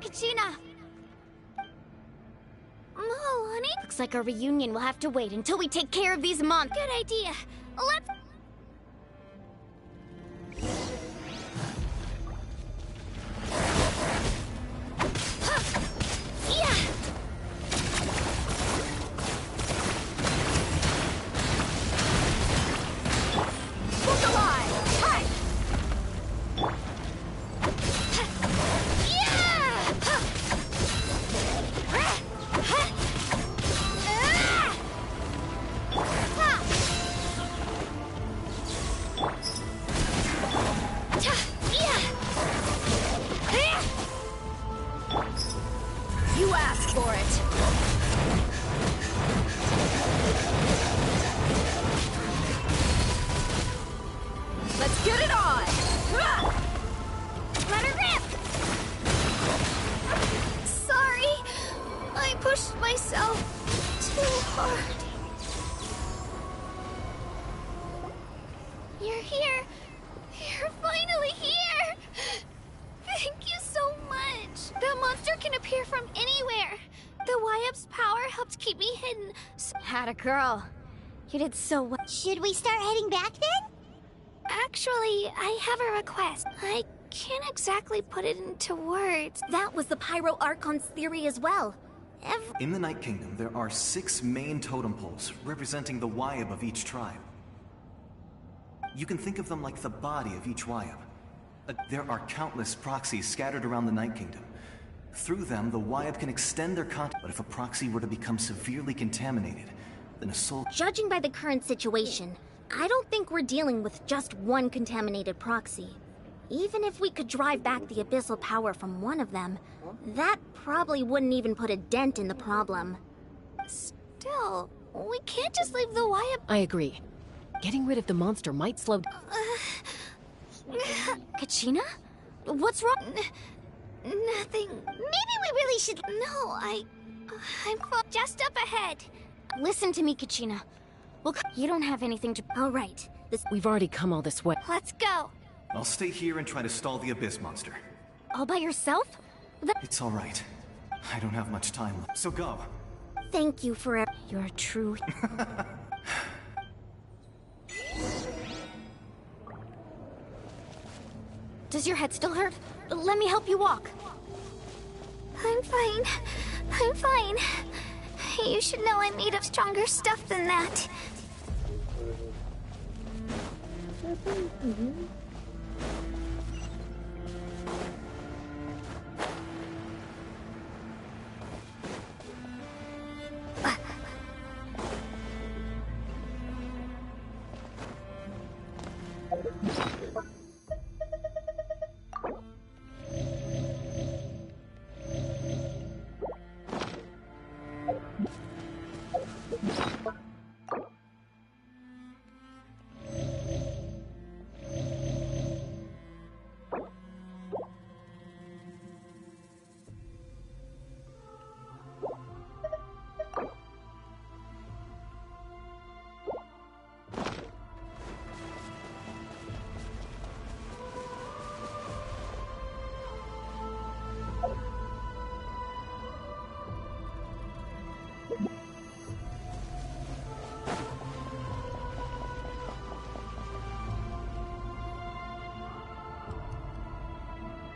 Kachina! Oh, honey? Looks like our reunion will have to wait until we take care of these monsters. Good idea. Let's... You asked for it. Let's get it on! Let her rip! Sorry, I pushed myself too hard. You're here. You're finally here. Thank you so much. The monster can appear from anywhere. The YF's power helped keep me hidden. Had a girl. You did so well. Should we start heading back then? Actually, I have a request. I can't exactly put it into words. That was the Pyro Archon's theory as well. In the Night Kingdom, there are 6 main totem poles representing the Wyab of each tribe. You can think of them like the body of each Wyab. There are countless proxies scattered around the Night Kingdom. Through them, the Wyab can extend their contact. But if a proxy were to become severely contaminated, then a soul... Judging by the current situation, I don't think we're dealing with just one contaminated proxy. Even if we could drive back the abyssal power from one of them, that probably wouldn't even put a dent in the problem. Still, we can't just leave the Wyab... I agree. Getting rid of the monster might slow... Kachina? What's wrong? Nothing. Maybe we really should... No, I'm just up ahead. Listen to me, Kachina. Well, you don't have anything to... All right. We've already come all this way. Let's go. I'll stay here and try to stall the Abyss monster. All by yourself? It's all right. I don't have much time left, so go. Thank you for... You're a true... Does your head still hurt? Let me help you walk. I'm fine. I'm fine. You should know I'm made of stronger stuff than that.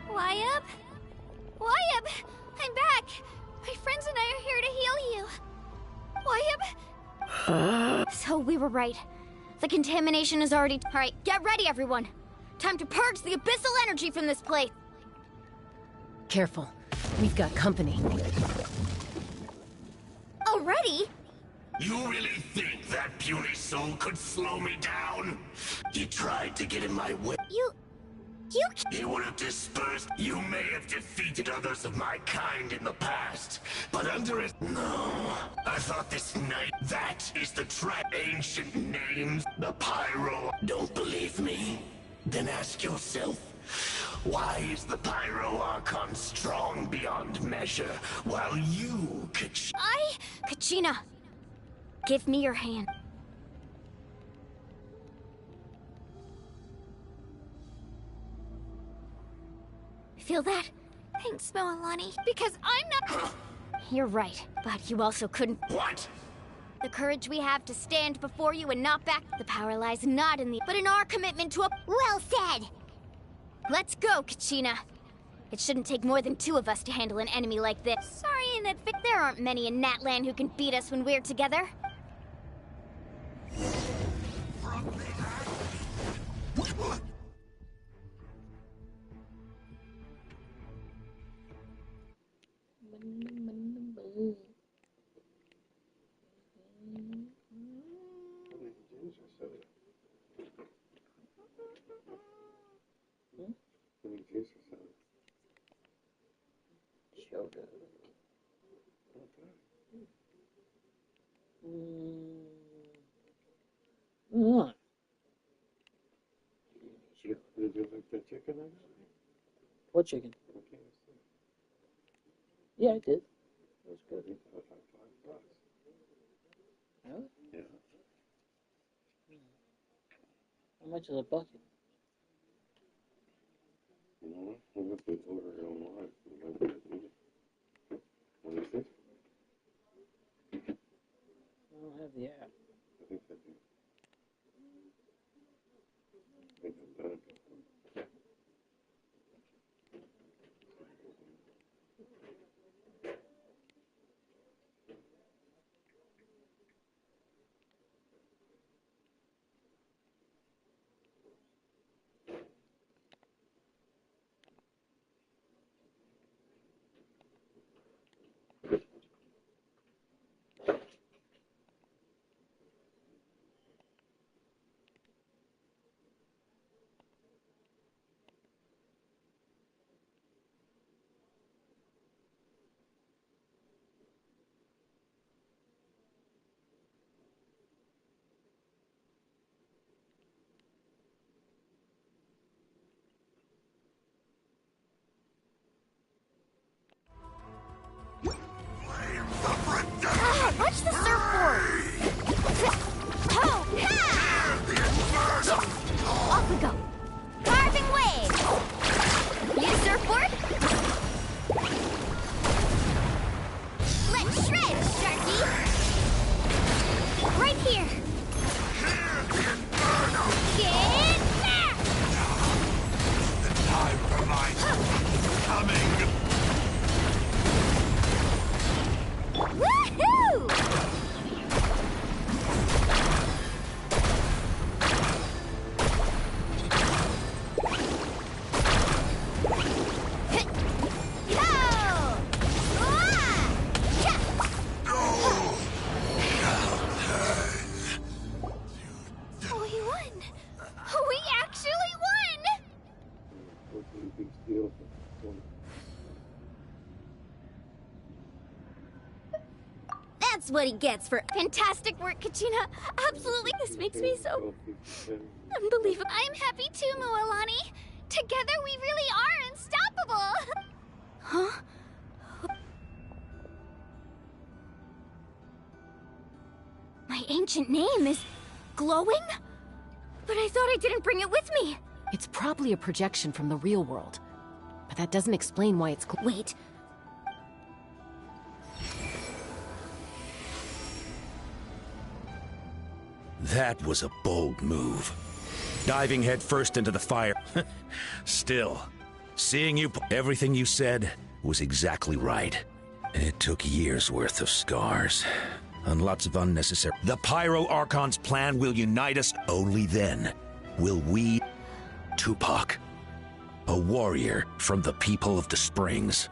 Wyab? Wyab! I'm back! My friends and I are here to heal you. Wyab? So we were right. The contamination is already... Alright, get ready, everyone! Time to purge the abyssal energy from this place! Careful. We've got company. Already? You really think that puny soul could slow me down? He tried to get in my way. You... He would have dispersed. You may have defeated others of my kind in the past, but under it... No. I thought this night... That is the ancient names. The Pyro... Don't believe me? Then ask yourself, why is the Pyro Archon strong beyond measure, while you, Kachina! Give me your hand. Feel that? Thanks, Moalani. Because I'm not... You're right, but you also couldn't. What? The courage we have to stand before you and not back. The power lies not in the, but in our commitment to a. Well said! Let's go, Kachina. It shouldn't take more than 2 of us to handle an enemy like this. Sorry in advance. There aren't many in Natland who can beat us when we're together. Did you like the chicken? What chicken? Yeah, I did. It was good. It was like $5. Really? Yeah. How much is a bucket? You know what? I'm going to order it online. You might be able to eat it. What is this? I don't have the app. I think I do. I think I've done it before. Watch the surfboard! Oh! Ha! Off we go! Carving waves! Need a surfboard? Let's shred, Sharky! Right here! Get back! The time for my coming! Woohoo! We won! We actually won! Hopefully you can steal from That's what he gets for fantastic work, Kachina. Absolutely, this makes me so unbelievable. I'm happy too, Moalani. Together we really are unstoppable! Huh? My ancient name is glowing? But I thought I didn't bring it with me. It's probably a projection from the real world. But that doesn't explain why it's Wait. That was a bold move. Diving headfirst into the fire. Still, seeing you, everything you said was exactly right. It took years' worth of scars and lots of unnecessary. The Pyro Archon's plan will unite us. Only then will we, Tupac, a warrior from the people of the Springs.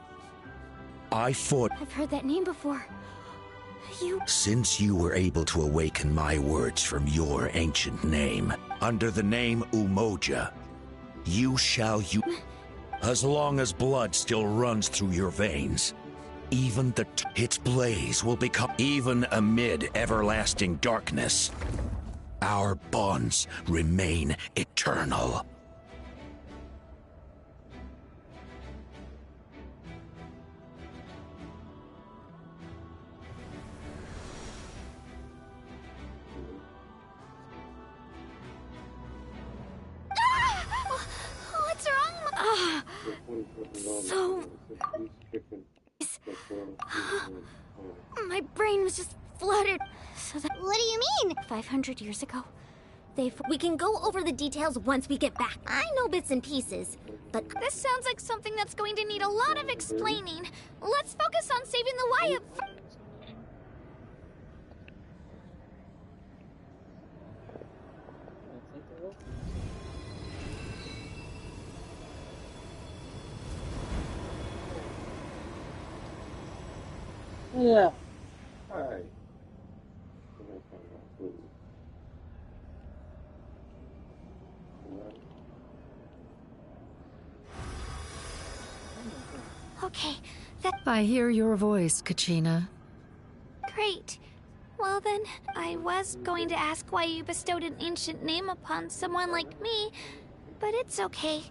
I fought. I've heard that name before. You... Since you were able to awaken my words from your ancient name, under the name Umoja, you shall as long as blood still runs through your veins, even its blaze will become, even amid everlasting darkness, our bonds remain eternal. What's wrong? So... My brain was just fluttered. So that... What do you mean? 500 years ago, we can go over the details once we get back. I know bits and pieces, but... This sounds like something that's going to need a lot of explaining. Let's focus on saving the Wyatt. Yeah. Hi. Okay, I hear your voice, Kachina. great. Well then, I was going to ask why you bestowed an ancient name upon someone like me, but it's okay.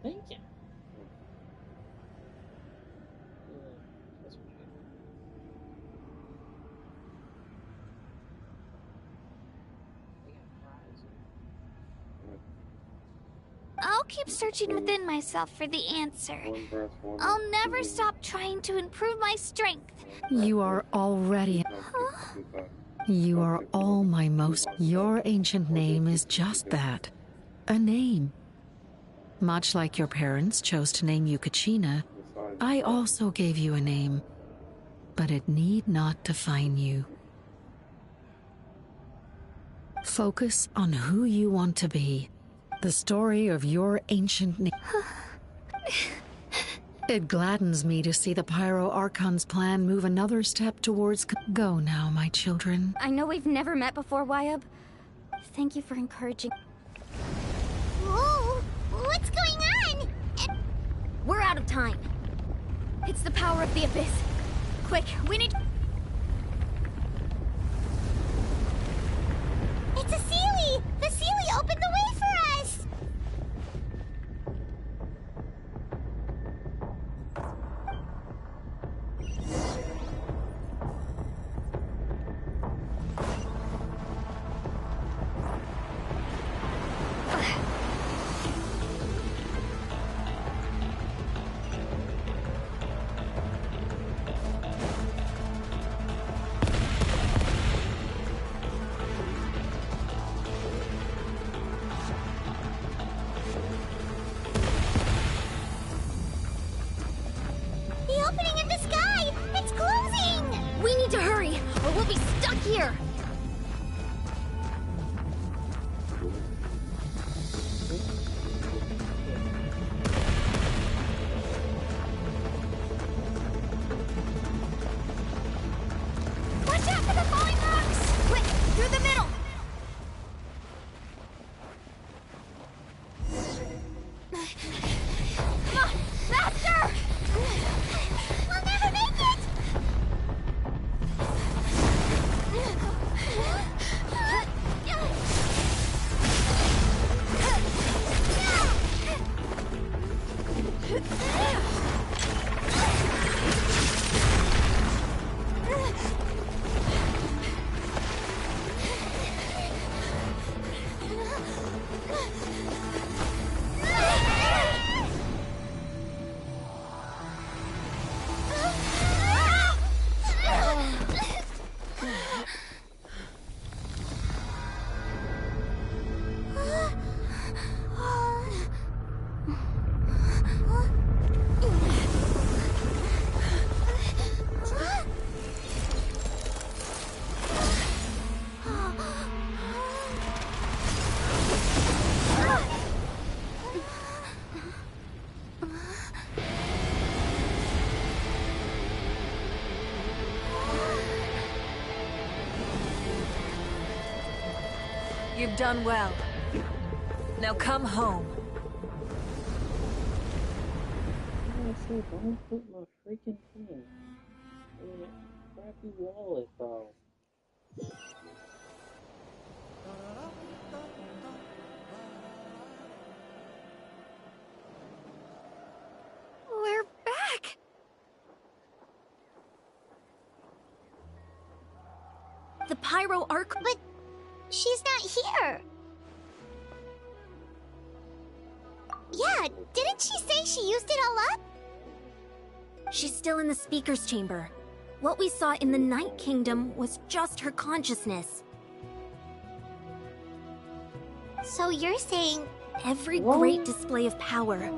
Thank you. I'll keep searching within myself for the answer. I'll never stop trying to improve my strength. You are already... You are all my most... Your ancient name is just that. A name. Much like your parents chose to name you Kachina, I also gave you a name. But it need not define you. Focus on who you want to be. The story of your ancient name. It gladdens me to see the Pyro Archon's plan move another step towards... Go now, my children. I know we've never met before, Wyab. Thank you for encouraging... Whoa! What's going on? We're out of time. It's the power of the Abyss. Quick, we need... It's a Seelie! The Seelie opened the way for us! The opening in the sky! It's closing! We need to hurry, or we'll be stuck here! Watch out for the falling rocks! Quick, through the middle! Come on, faster! We'll never make it! You've done well. Now come home. I said, don't put my freaking thing in that crappy wallet, bro. We're back! The Pyro Arc... But she's not here. Yeah, didn't she say she used it all up? She's still in the speaker's chamber. What we saw in the Night Kingdom was just her consciousness. So you're saying every great display of power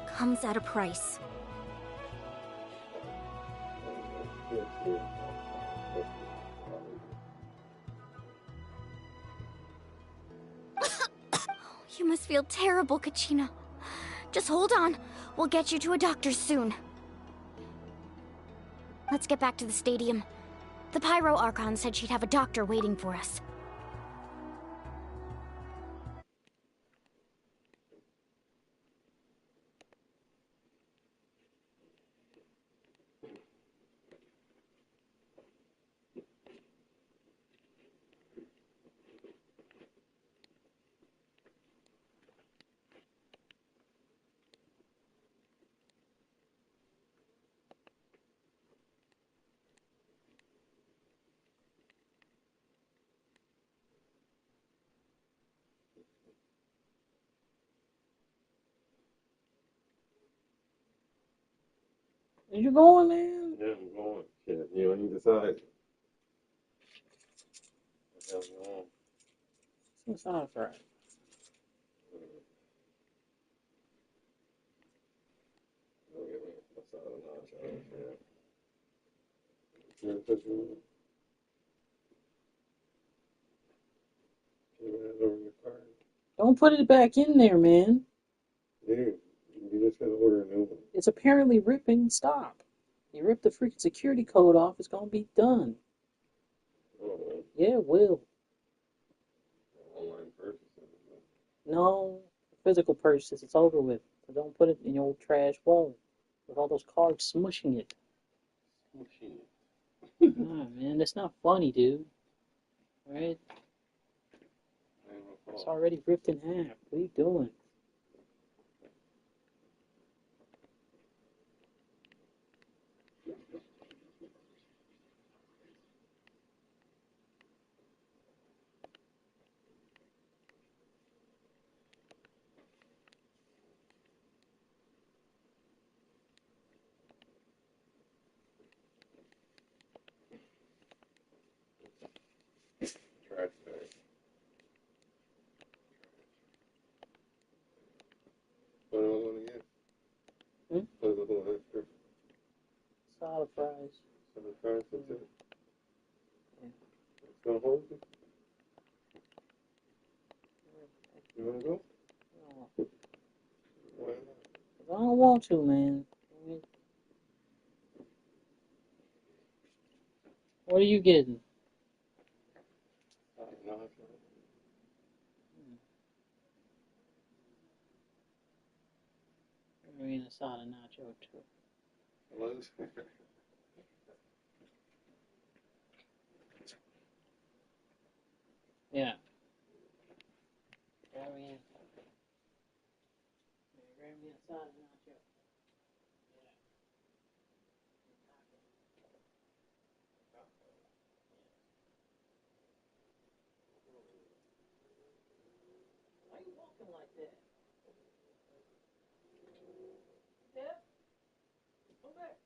comes at a price. You must feel terrible, Kachina. Just hold on. We'll get you to a doctor soon. Let's get back to the stadium. The Pyro Archon said she'd have a doctor waiting for us. Is you going, man? Yeah, I'm going. Shit, you on either side. Yeah, I'm going. That sounds right. Don't put it back in there, man. Dude, you just gotta order a new one. It's apparently ripping. Stop. You rip the freaking security code off, it's gonna be done. Oh, Yeah, it will. online purchasing. No, physical purchases, it's over with. So don't put it in your old trash wallet with all those cards smushing it. Nah, man, that's not funny, dude. Alright? It's already ripped in half. What are you doing? Trash bag. What am I gonna get? What am I gonna extra? Solid fries. Solid fries, that's it. It's gonna hold you? You wanna go? No. Why not? I don't want to, man. What are you getting? I mean, a solid nacho, too. Yeah. Grab me a solid nacho. Why are you walking like that? Step. Come back.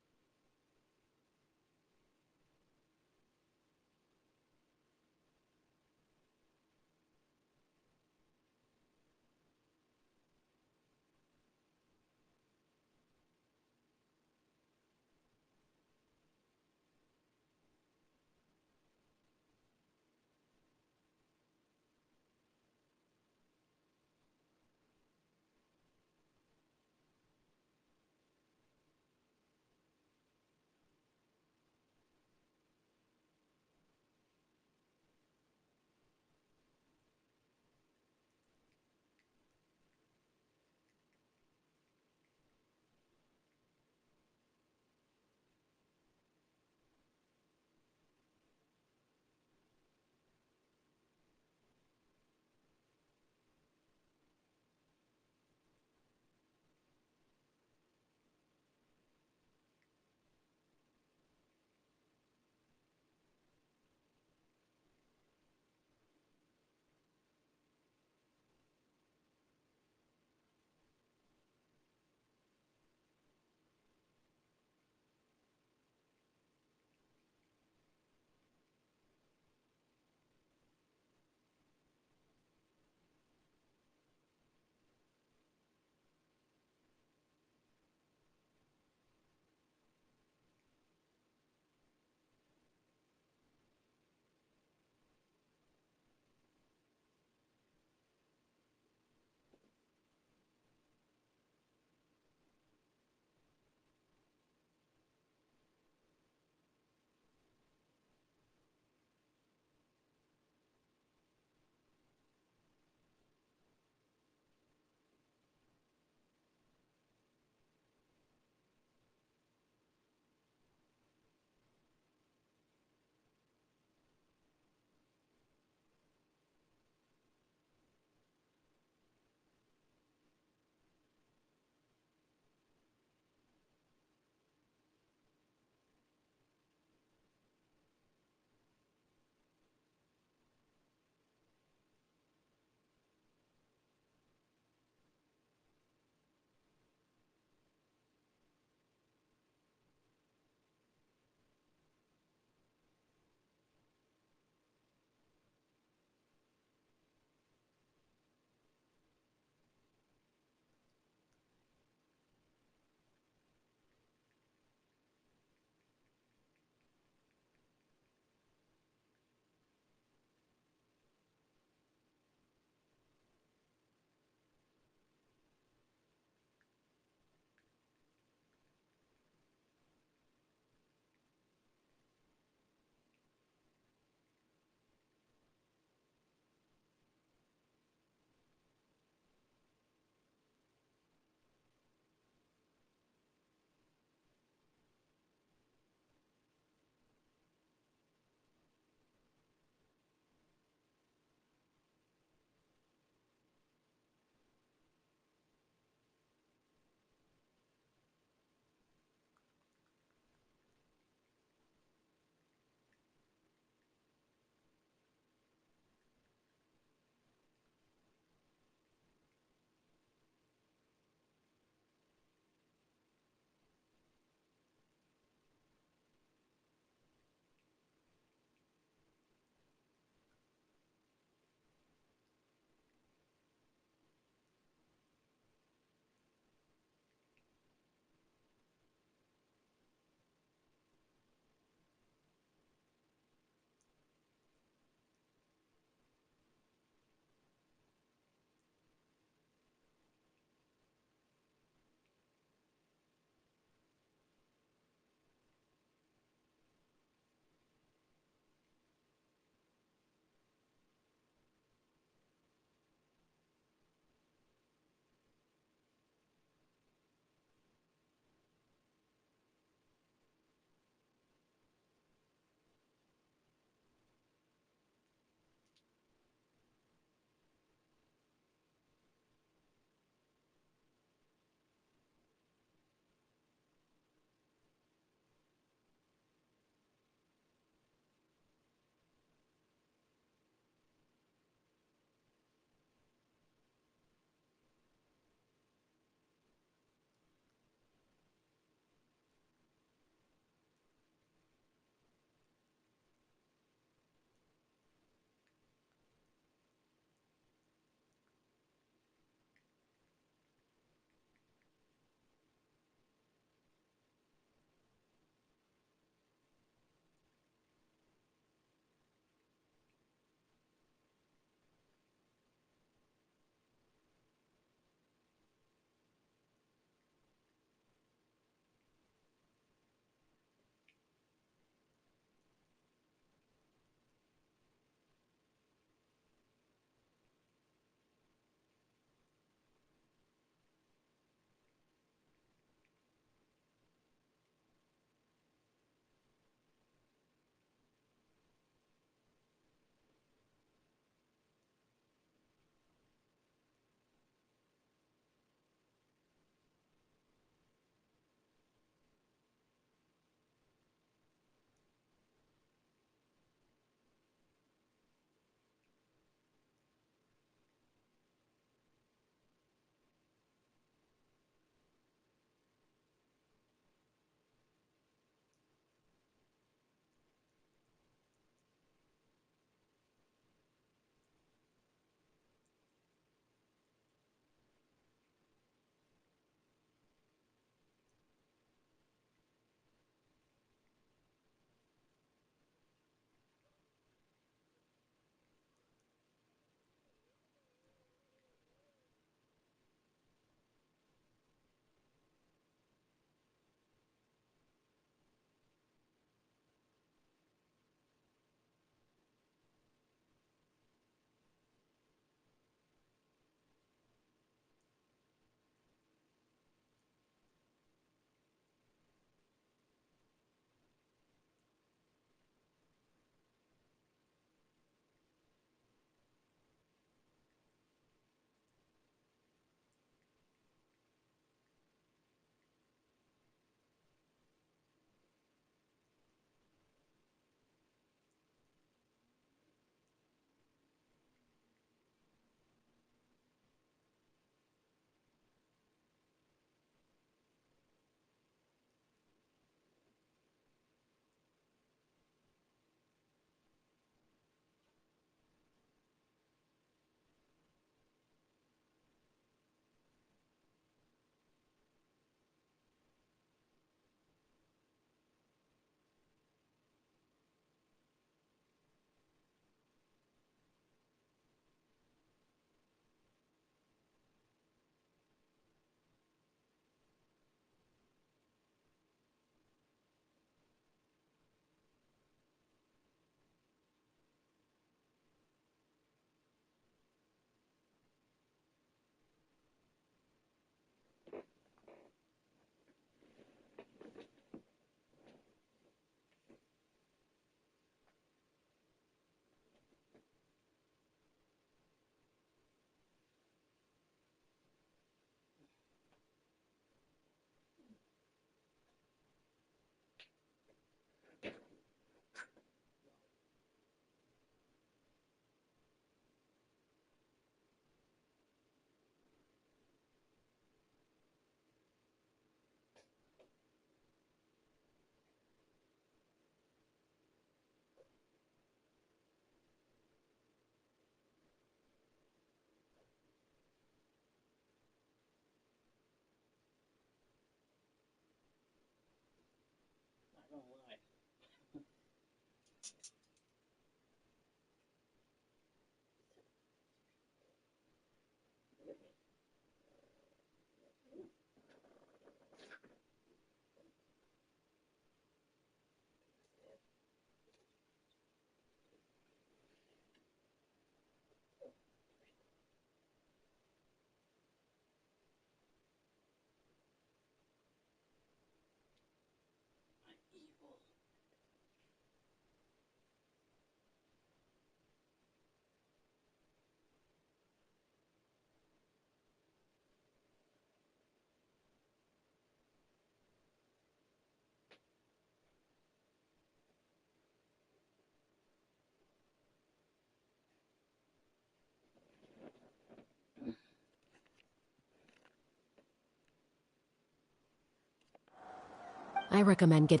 I recommend Paimon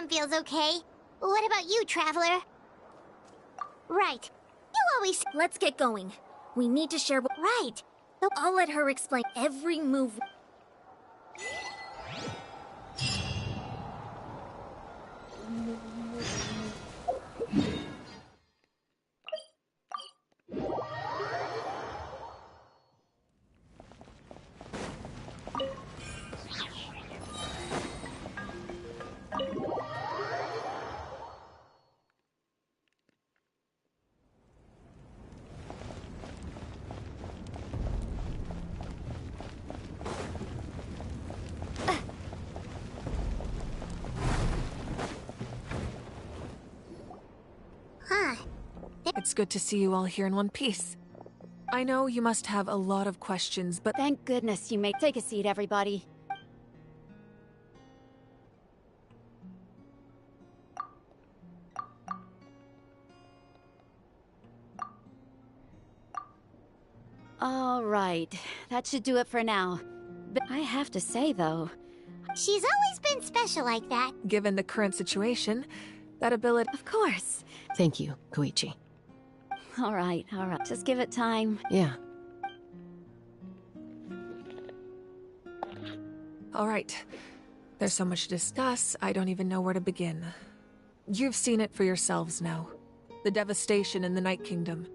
feels okay. What about you, Traveler? Right. You always... Let's get going. We need to share. Right. I'll let her explain every move. Huh. It's good to see you all here in one piece. I know you must have a lot of questions, but Thank goodness you may take a seat, everybody. All right, that should do it for now. But I have to say, though, She's always been special like that. given the current situation, that ability... of course. Thank you, Koichi. All right, just give it time. Yeah. All right. There's so much to discuss, I don't even know where to begin. You've seen it for yourselves now. The devastation in the Night Kingdom.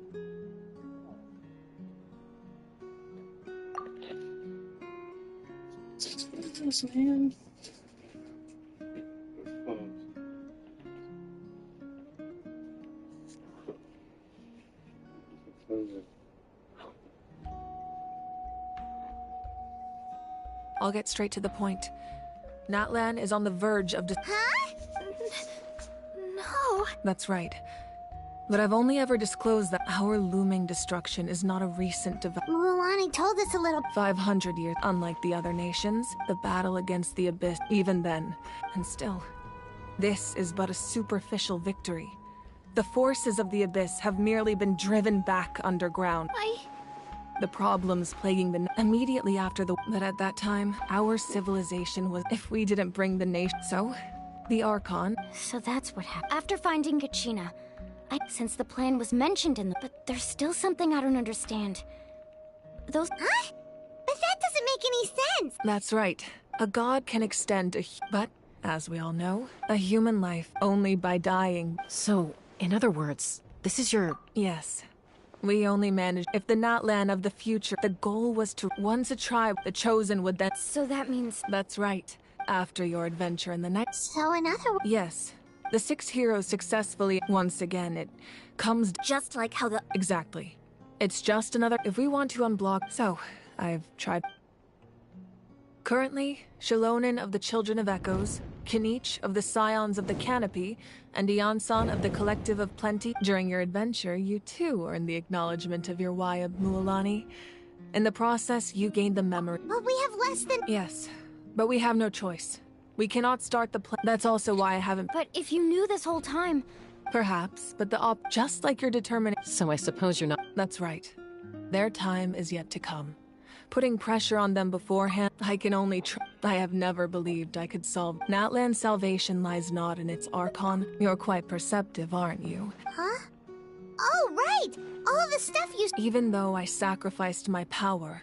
Man. I'll get straight to the point. Natlan is on the verge of Huh? No. That's right. But I've only ever disclosed that our looming destruction is not a recent development. Mulan told us a little. 500 years, unlike the other nations, the battle against the Abyss, even then. And still, this is but a superficial victory. The forces of the Abyss have merely been driven back underground. The problems plaguing the immediately after but at that time, our civilization was if we didn't bring the nation. So, the Archon. So that's what happened. After finding Kachina, since the plan was mentioned in the... But there's still something I don't understand. Those... Huh? But that doesn't make any sense. That's right. A god can extend but, as we all know, a human life only by dying. So, in other words, this is your... Yes. We only managed if the Natlan of the future. The goal was to once a tribe, the chosen would then. So that means... That's right. After your adventure in the night. So in other words... Yes. The 6 heroes successfully. Once again, it comes... Just like how the... Exactly. It's just another... If we want to unblock... So, I've tried... Currently, Shilonen of the Children of Echoes, Kinich of the Scions of the Canopy, and Iansan of the Collective of Plenty. During your adventure, you too earned the acknowledgement of your Wayab Mualani. In the process, you gained the memory. But we have less than... Yes, but we have no choice. We cannot start the plan. That's also why I haven't... But if you knew this whole time... Perhaps, but just like you're determined... So I suppose you're not... That's right. Their time is yet to come. Putting pressure on them beforehand, I can only I have never believed I could solve. Natlan's salvation lies not in its Archon. You're quite perceptive, aren't you? Huh? Oh, right! All the stuff you... Even though I sacrificed my power,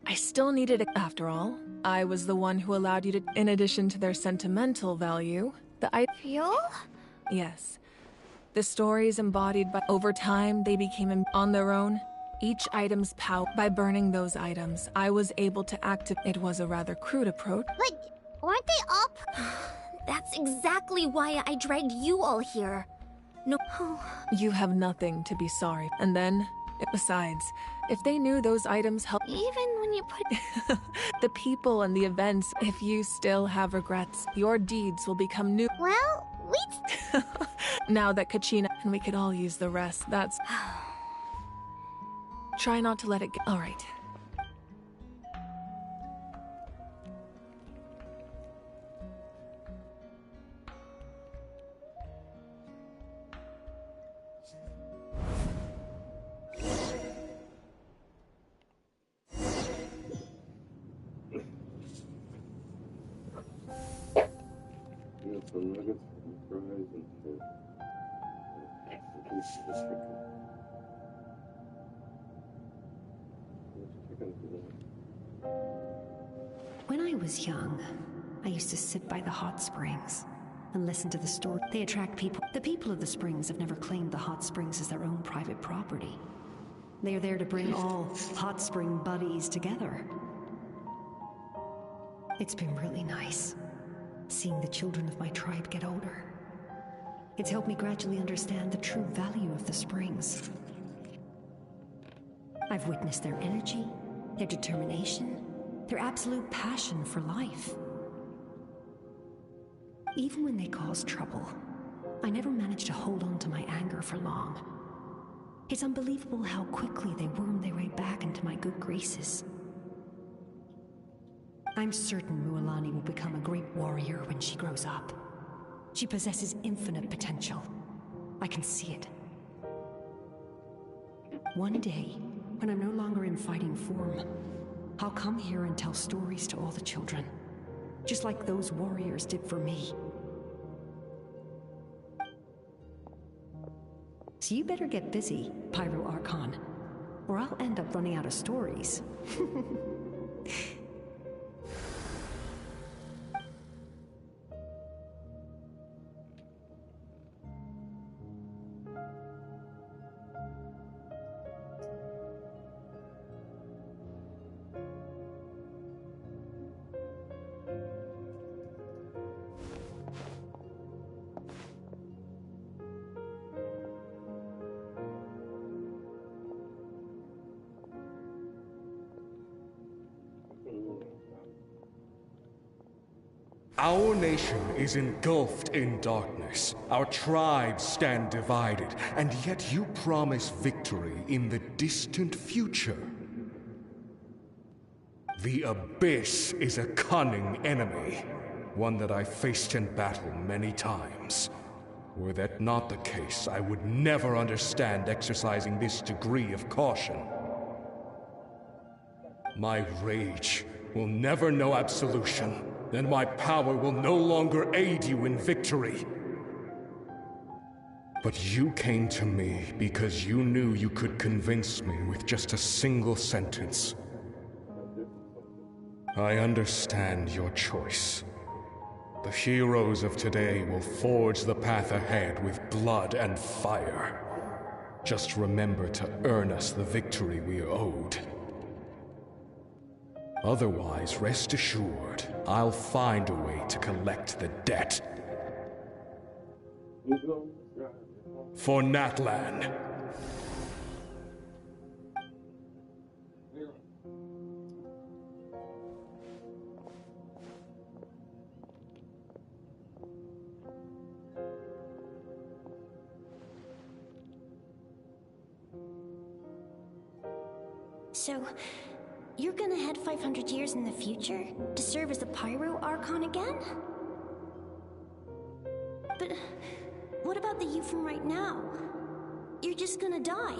I still needed it. After all, I was the one who allowed you to... In addition to their sentimental value, Fuel? Yes. The stories embodied by... Over time, they became on their own. Each item's power. By burning those items, I was able to activate. It was a rather crude approach. But weren't they up? That's exactly why I dragged you all here. No... You have nothing to be sorry. And then, besides, if they knew those items help... Even when you put... The people and the events, if you still have regrets, your deeds will become new... Well, we... Now that Kachina... And we could all use the rest, that's... Try not to let it get... All right. some nuggets, some fries, and some piece of chicken. Chicken for that. When I was young, I used to sit by the hot springs and listen to the story. They attract people. The people of the springs have never claimed the hot springs as their own private property. They are there to bring all hot spring buddies together. It's been really nice, seeing the children of my tribe get older. It's helped me gradually understand the true value of the springs. I've witnessed their energy, their determination, their absolute passion for life. Even when they cause trouble, I never managed to hold on to my anger for long. It's unbelievable how quickly they worm their way back into my good graces. I'm certain Mualani will become a great warrior when she grows up. She possesses infinite potential. I can see it. One day, when I'm no longer in fighting form, I'll come here and tell stories to all the children, just like those warriors did for me. So you better get busy, Pyro Archon, or I'll end up running out of stories. Our nation is engulfed in darkness. Our tribes stand divided, and yet you promise victory in the distant future. The Abyss is a cunning enemy, one that I faced in battle many times. Were that not the case, I would never understand exercising this degree of caution. My rage will never know absolution. Then my power will no longer aid you in victory. But you came to me because you knew you could convince me with just a single sentence. I understand your choice. The heroes of today will forge the path ahead with blood and fire. Just remember to earn us the victory we are owed. Otherwise, rest assured, I'll find a way to collect the debt. For Natlan. So, you're gonna head 500 years in the future to serve as the Pyro Archon again? But what about the you from right now? You're just gonna die.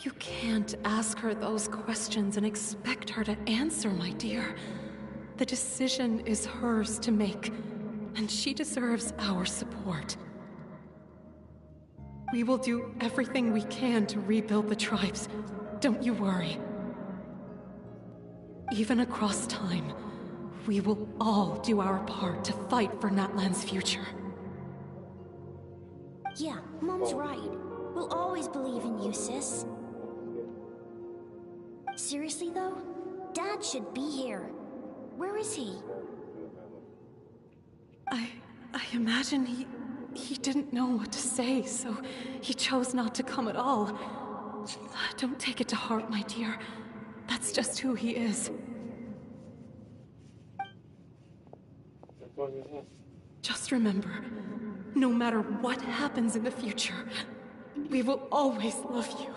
You can't ask her those questions and expect her to answer, my dear. The decision is hers to make, and she deserves our support. We will do everything we can to rebuild the tribes. Don't you worry. Even across time, we will all do our part to fight for Natland's future. Yeah, Mom's right. We'll always believe in you, sis. Seriously, though? Dad should be here. Where is he? I imagine he didn't know what to say, so he chose not to come at all. Don't take it to heart, my dear. That's just who he is. Just remember, no matter what happens in the future, we will always love you.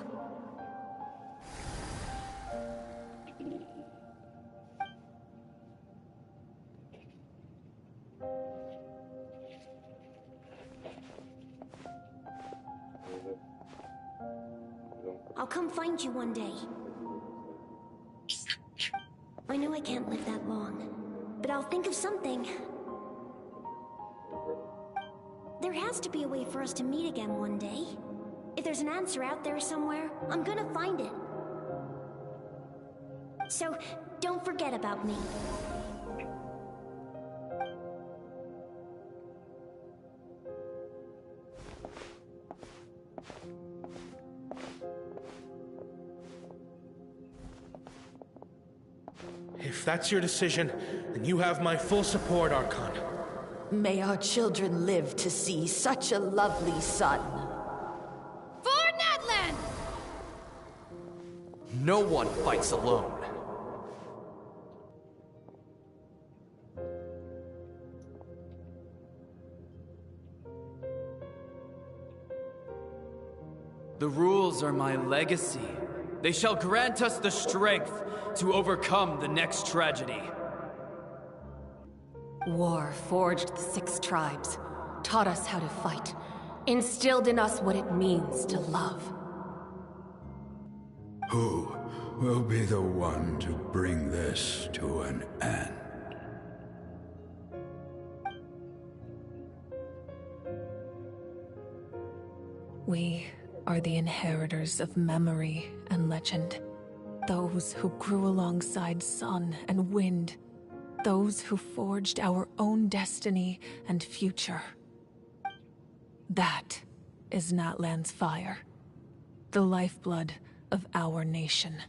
I'll come find you one day. I know I can't live that long, but I'll think of something. There has to be a way for us to meet again one day. If there's an answer out there somewhere, I'm gonna find it. So, don't forget about me. If that's your decision, then you have my full support, Archon. May our children live to see such a lovely son. For Natland! No one fights alone. The rules are my legacy. They shall grant us the strength to overcome the next tragedy. War forged the 6 tribes, taught us how to fight, instilled in us what it means to love. Who will be the one to bring this to an end? We are the inheritors of memory and legend. Those who grew alongside sun and wind. Those who forged our own destiny and future. That is Natland's fire. The lifeblood of our nation.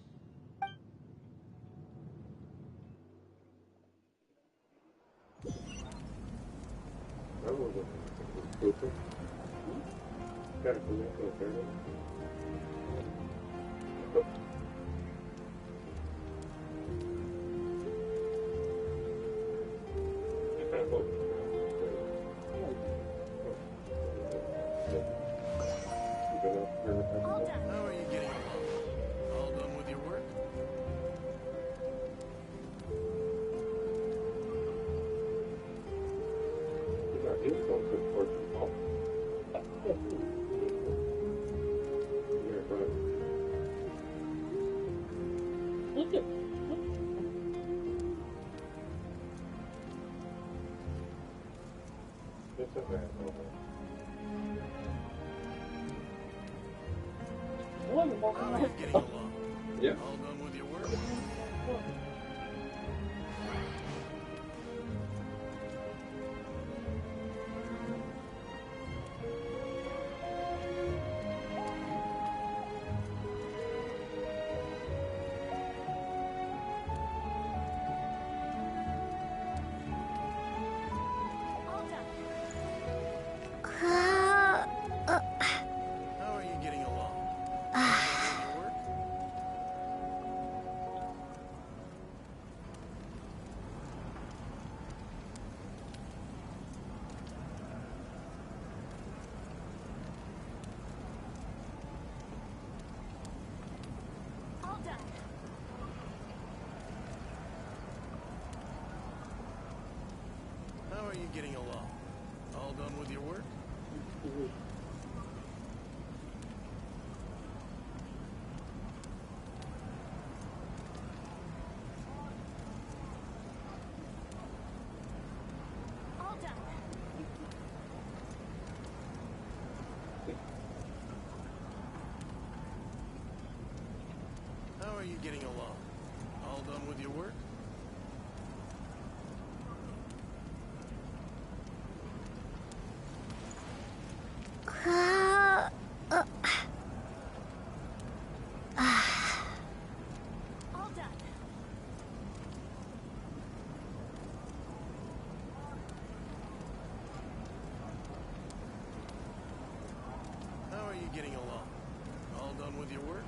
How are you getting along? All done with your work? How are you getting along? Yeah. All done with your work? How are you getting along? How are you getting along? All done with your work? How are you getting along? All done with your work? How are you getting along? All done with your work?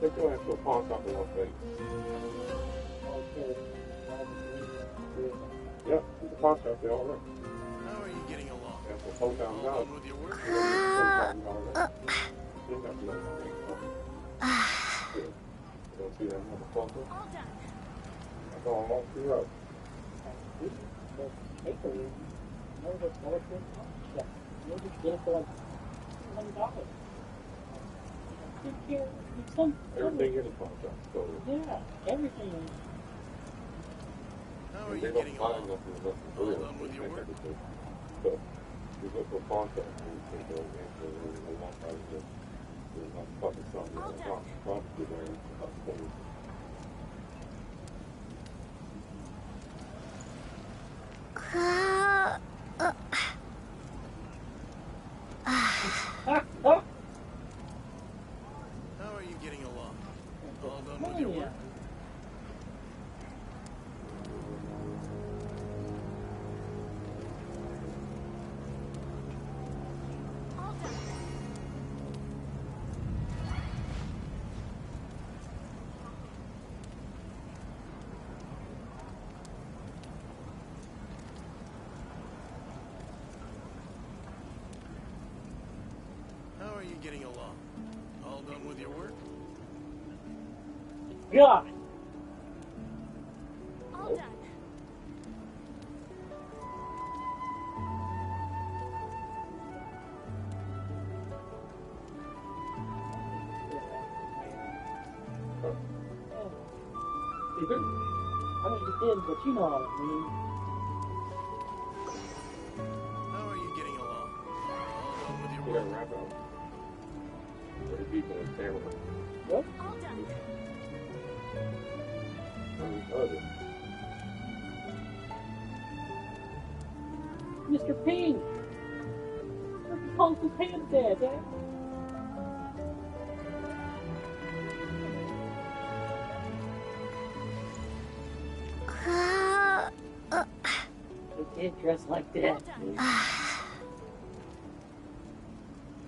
Take your ass to a pawn shop in Las Vegas. Yep, there's a pawn shop there already. How are you getting along? That's for $4,000. All done with your work? Don't see that motherfucker? That's all off the road. Everything in the pawn shop. So yeah, everything. How are you they don't getting find along? nothing All real. done with your work? So you go to a pawn shop and you can go into a lot of there's not fucking something in the pawn shop. How are you getting along? All done with your work? How are you getting along? All done with your work? God! All done. I mean, you did, but you know what I mean. How are you getting along? All done with your You work? gotta wrap up. 30 people in camera. What? All done. Mr. Ping! Freaking Kung Fu Panda there, Dad. They did dress like that.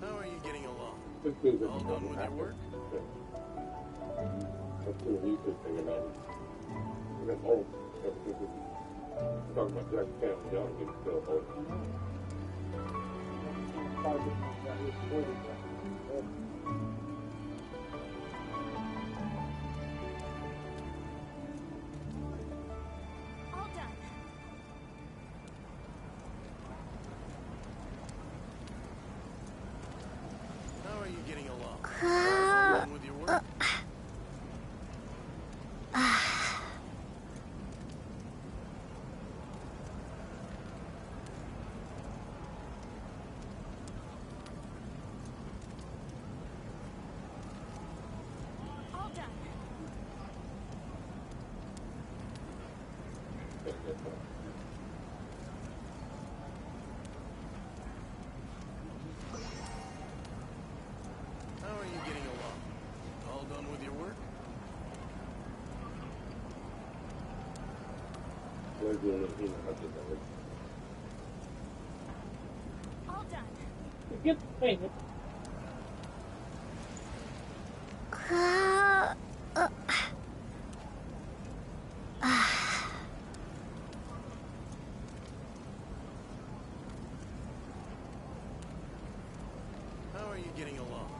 How are you getting along? All All done with your work? That's the music thing about it. That's old. Talking about Jack Chan Young and still old. All done. How are you getting along? All done with your work? All done. How are you getting along? All done with your work? Where's the other thing? I think that was All done. Get the thing. How are you getting along?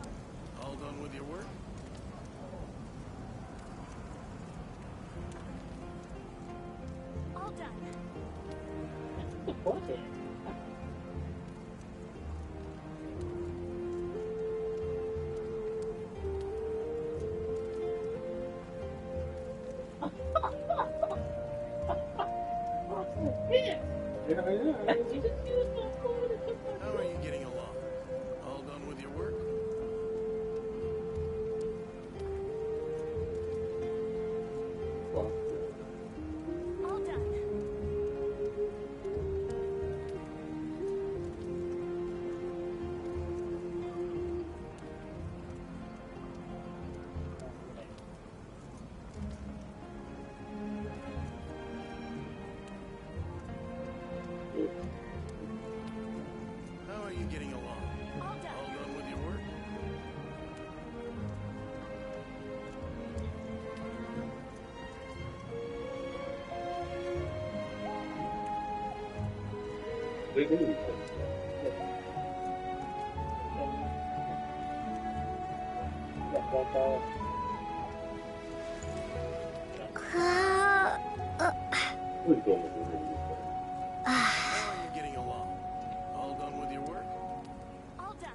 All done with your work? All done. What is it? How are you getting along? All done with your work? All done. They do these Please don't make me read this. How are you getting along? All done with your work? All done.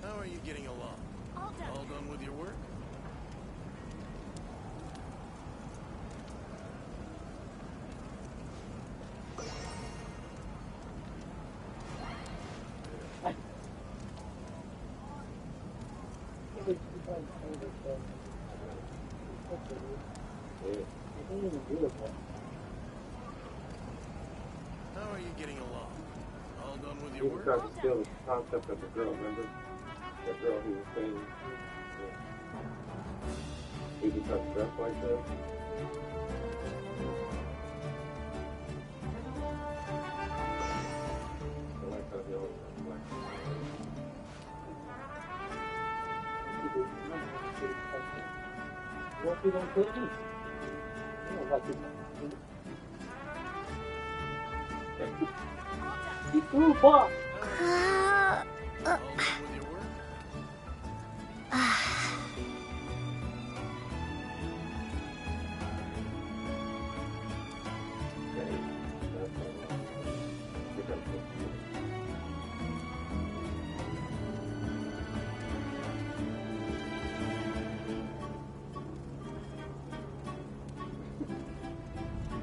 How are you getting along? All done. All done with your work? How are you getting along? All done with your He work? tried to steal the concept of the girl, remember? The girl he was saying. He just tried to dress like that. I like how he always dressed like What you gonna put in? You know what you threw a box. All done with your work?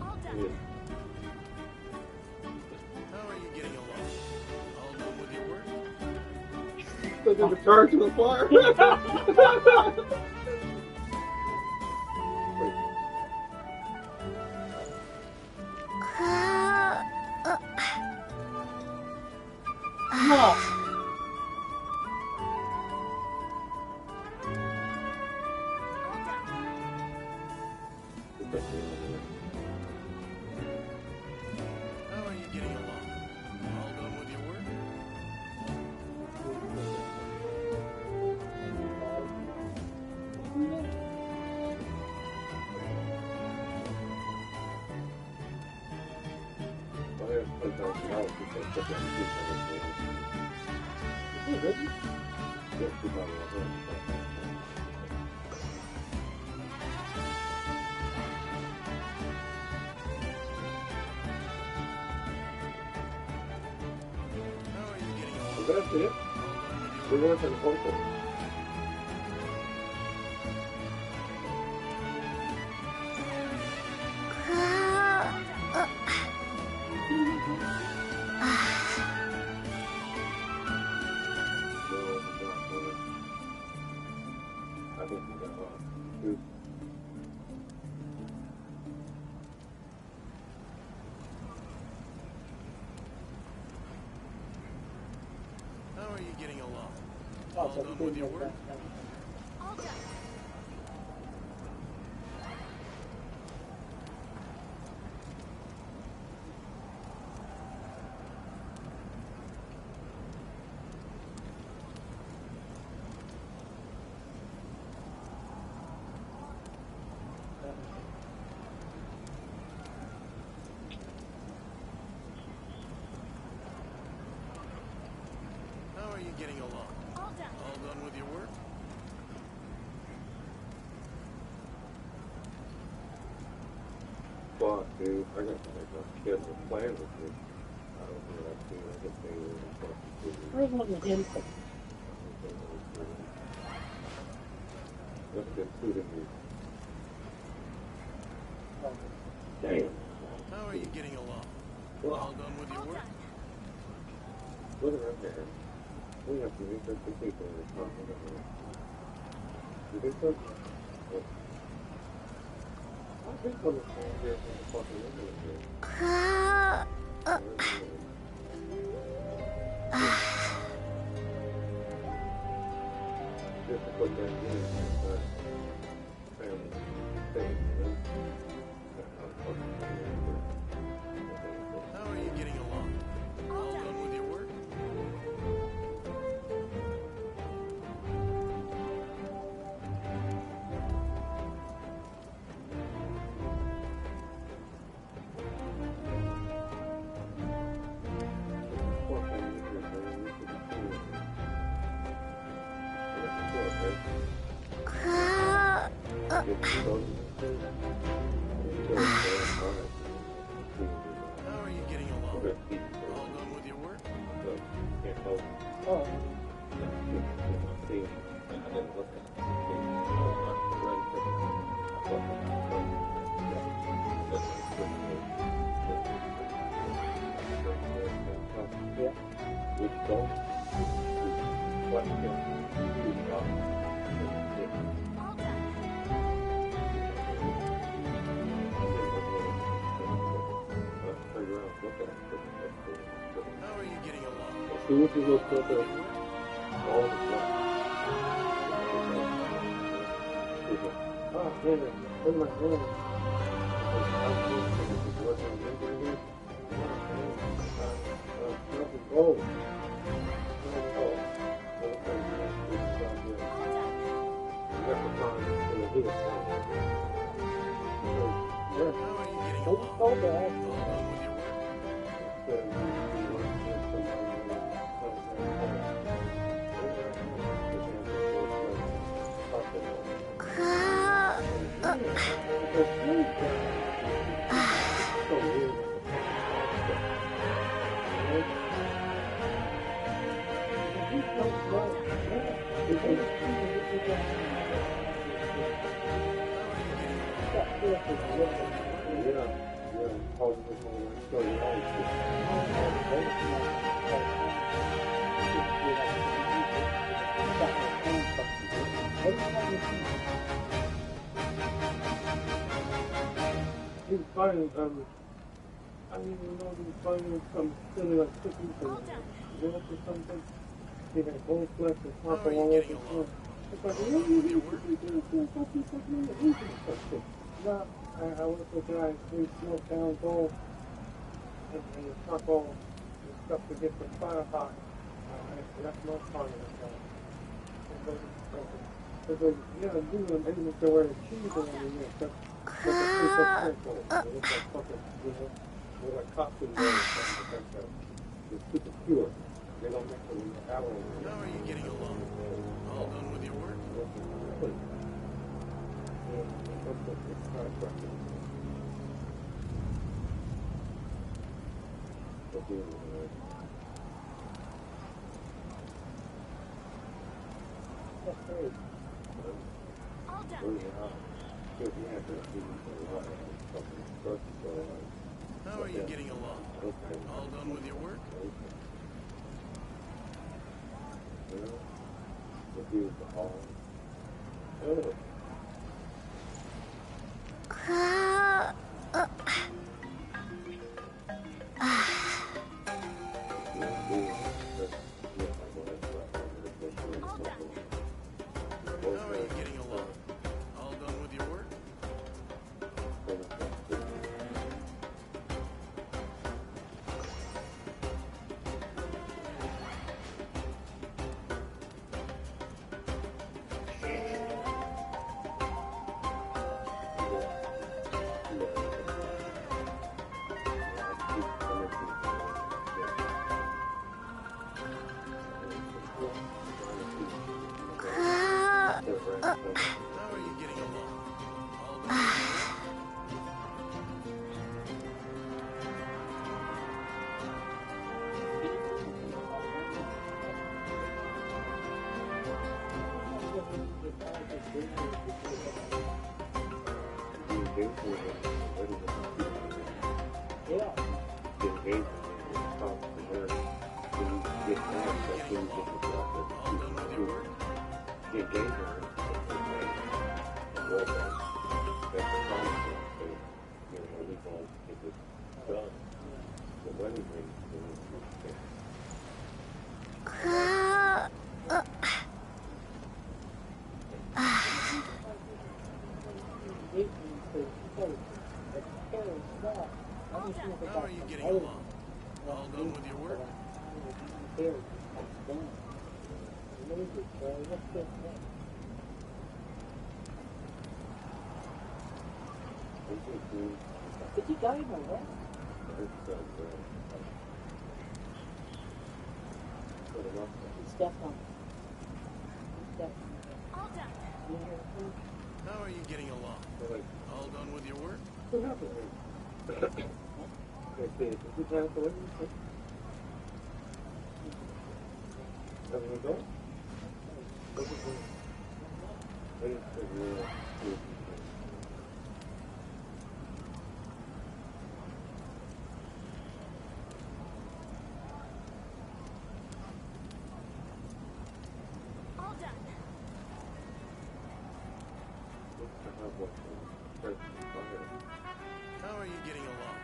All done. How are you getting along? All done with your work? They're gonna charge to the fire. No. How are you getting along? All done with your work? How are you getting along? That's it. We're going to the vocal. I think we got two. How are you getting along? Oh, All so done we with your didn't work? get that. All done. How are you getting along? All done. All done with your work? Fuck, dude. I got to make a schedule plan with this. I don't know that too. I get things in the fucking Where's one of them? Let's get suited me. Damn. How are you getting along? Well, All done with your All work? done. look at right there. We have to research the people in this company. You think so? Yeah. I think one of the things here from the fucking internet here. Just How are you getting along? All done with your work? How are you getting along? All done with your work? How are you getting along? As soon as you look at the all the black. Oh, man, where's my hand? Gold. Fine, I mean, you know, you find some silly like cookies and milk or something. They got gold flecks and pop all over the floor. It's like, what do you do? No, I work with guys who smoke down gold and you pop all the stuff to get the fire hot. That's no fun in that. It's like, yeah, do them anything to wear cheese and everything. That's it's like fucking, you know, they're like costumes or something. It's super pure. They don't mix it with the alloy. How are you getting along? All done with your work? All done. How are you getting along? All done with your work? How are you getting along? All done with your work? How are you getting along? All done with your work? How are you getting along? All done with your work? Did you die in the west? How are you getting along? All done with your work? How are you getting along?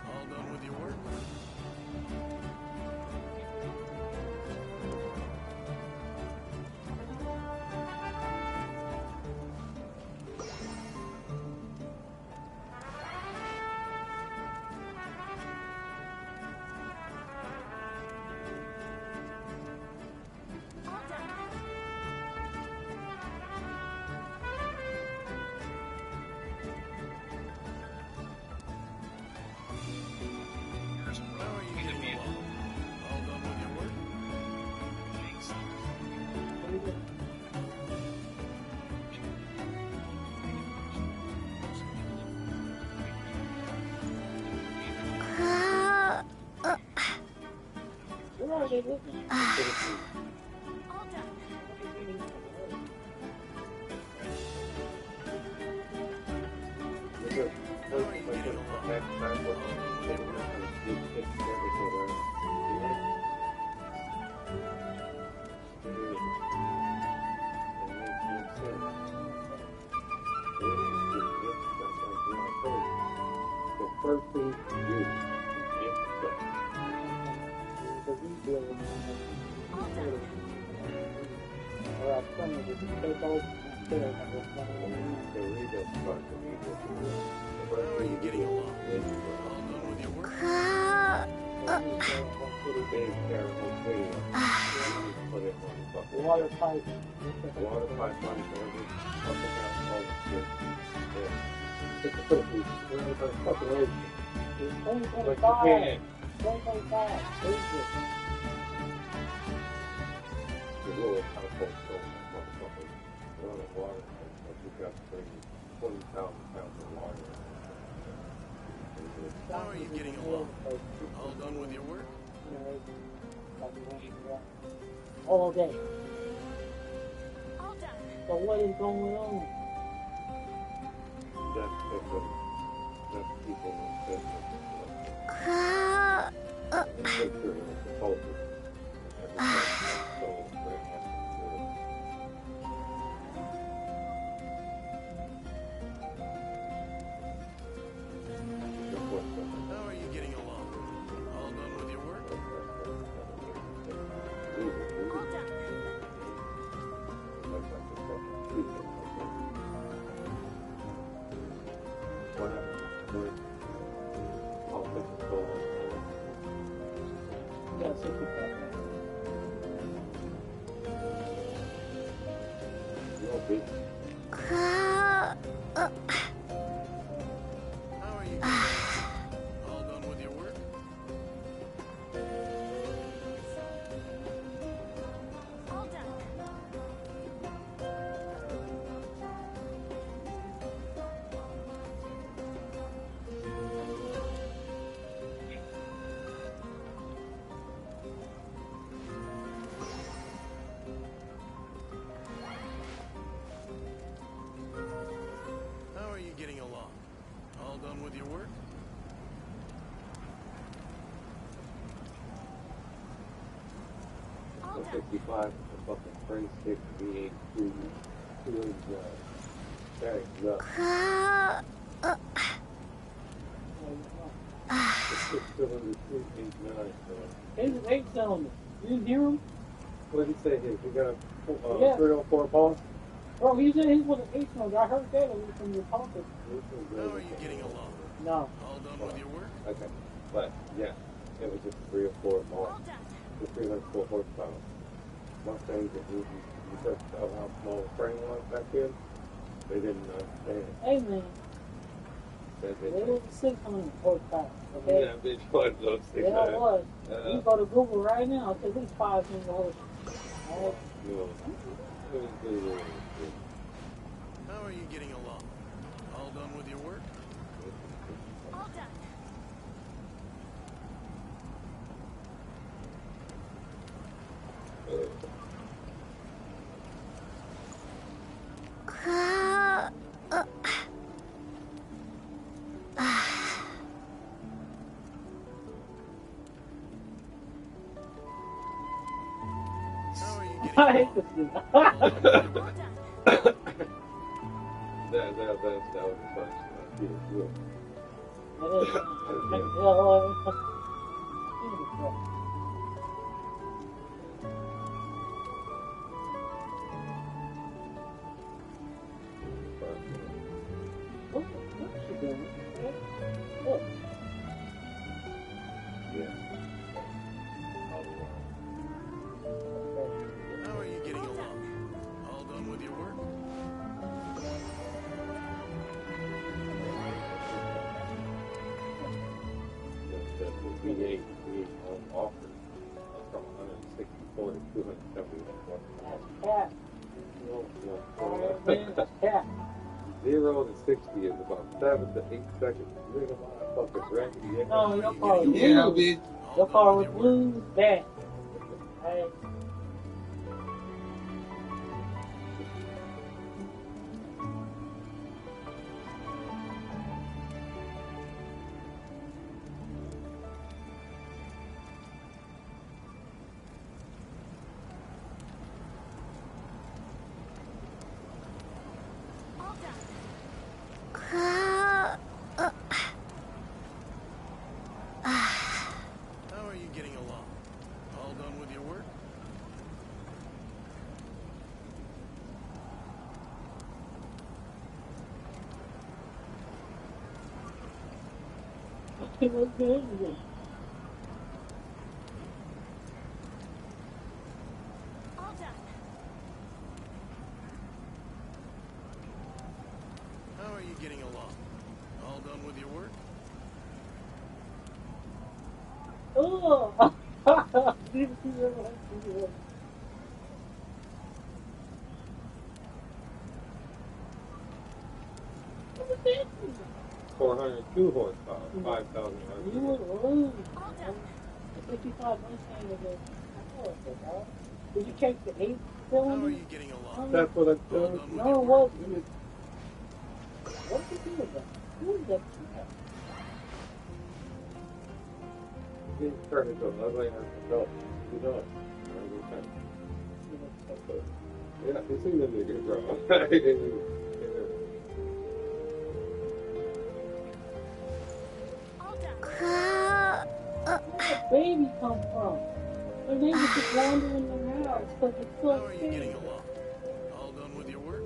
All done with your work? How are you getting along? All done with your work? Water pipe. Water pipe on How are you getting along? All done with your work? All day. So what is going on? How are you getting along? All done with your work? How are you getting along? All done with your work? How are you getting along? All done with your work? 65, the fucking frame stick, V8, two is, bags up. The 6-cylinder 289, There's an 8-cylinder. You didn't hear him? what did he say here? We got a 304 ball? Bro, he said he was an H-Mode. I heard that from your talking. How are you getting along? No. All done with your work? Okay. But, yeah, it was just 3 or 4 more. The 304 horsepower. Mustangs that you said how small the frame was back then, they didn't understand. Hey, man. That they It was 600 horsepower. Okay? Yeah, bitch was those 600. Yeah, it was. You go to Google right now, it's at least 500 horsepower. All right? No. It was good. How are you getting along? All done with your work? All done. How are you getting I hate along? this dude. That was the first. Yeah, good. How are you getting along? All done with your work? The V8 on offer from 164 to 271. Cat. That's cat. 0 to 60 is about 7 to 8 seconds. You ain't gonna fucking raggedy. No, your car was Yeah, blue. bitch. Your car was blue, bad. Hey. How are you getting along? All done with your work? It was good. All done. How are you getting along? All done with your work? Oh! Didn't see that one. 402 horsepower, 5,000 You horsepower. would lose. 55 Mustang is a... Did you check the 8 cylinder? How are you getting along? That's what I All said. done with No, your it work? wasn't. What did you do with that? Who was that? Didn't turn into an ugly ass adult. You know it. Yeah, you seen the nigga, bro. Where did baby come from? The baby just wandering in the house because it's How so are you getting big. along? All done with your work?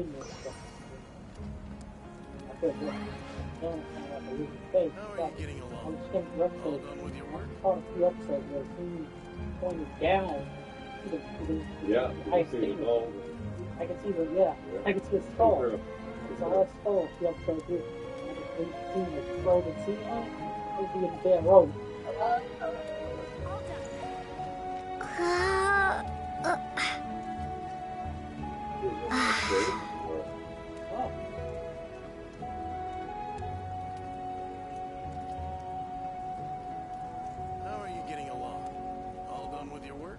How are you getting along? All done with your work? Down. Yeah, I you see see. it all. I can see the I can see the skull. It's all skull. She up so good. I can see the frozen sea on it. It would be a bad road. Oh. How are you getting along? All done with your work?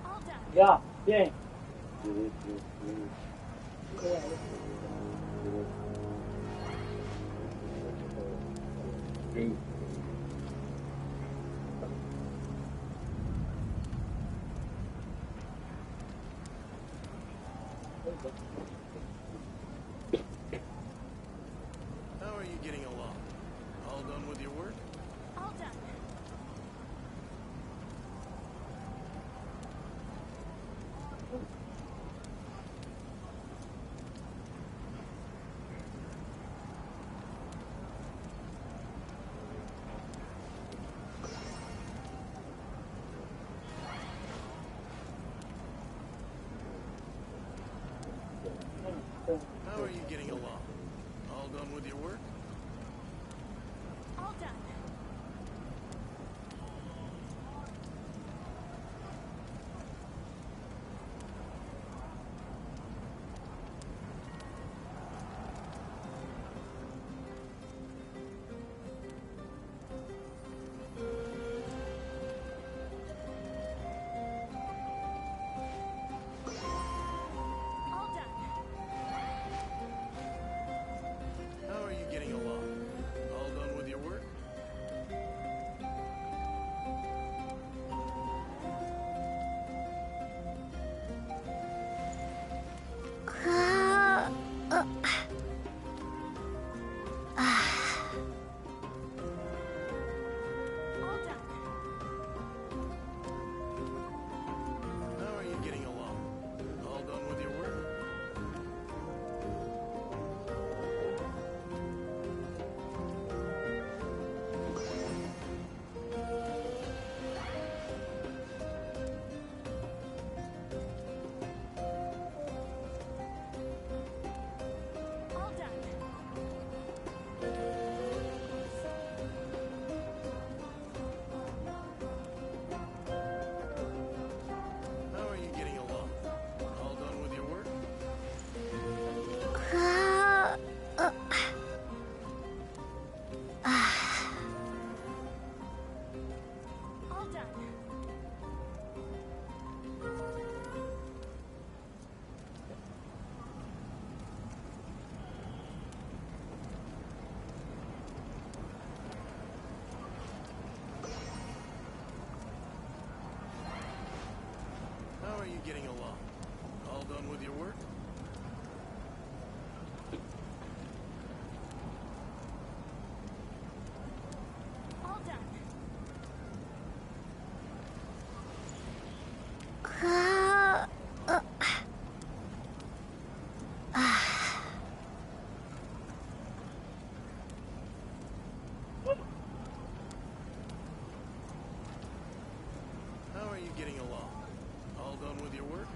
All done. Yeah, yeah. How are you getting along? All done with your work? All done. How are you getting along? All done with your work? All done. All done. How are you getting along? All done with your work? All done. How are you getting along? All done with your work? All done. How are you getting along? All done with your work? All done. How are you getting along? All done with your work? All done. How are you getting along? All done with your work?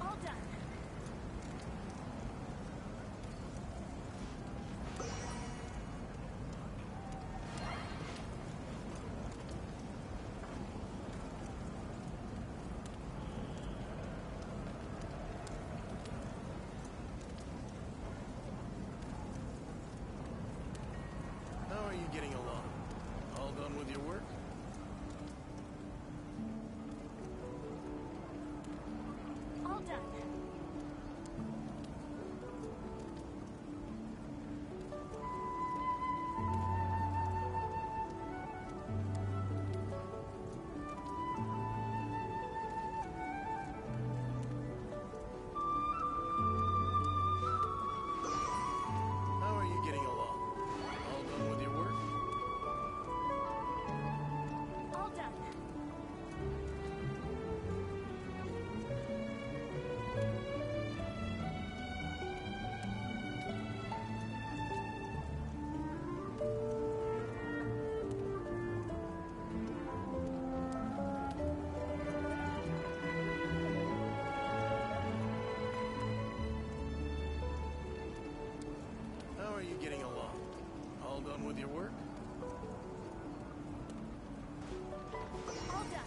All done. How are you getting along? All done with your work? All done. How are you getting along? All done with your work? All done. How are you getting along? All done with your work? All done.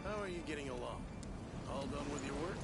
How are you getting along? All done with your work?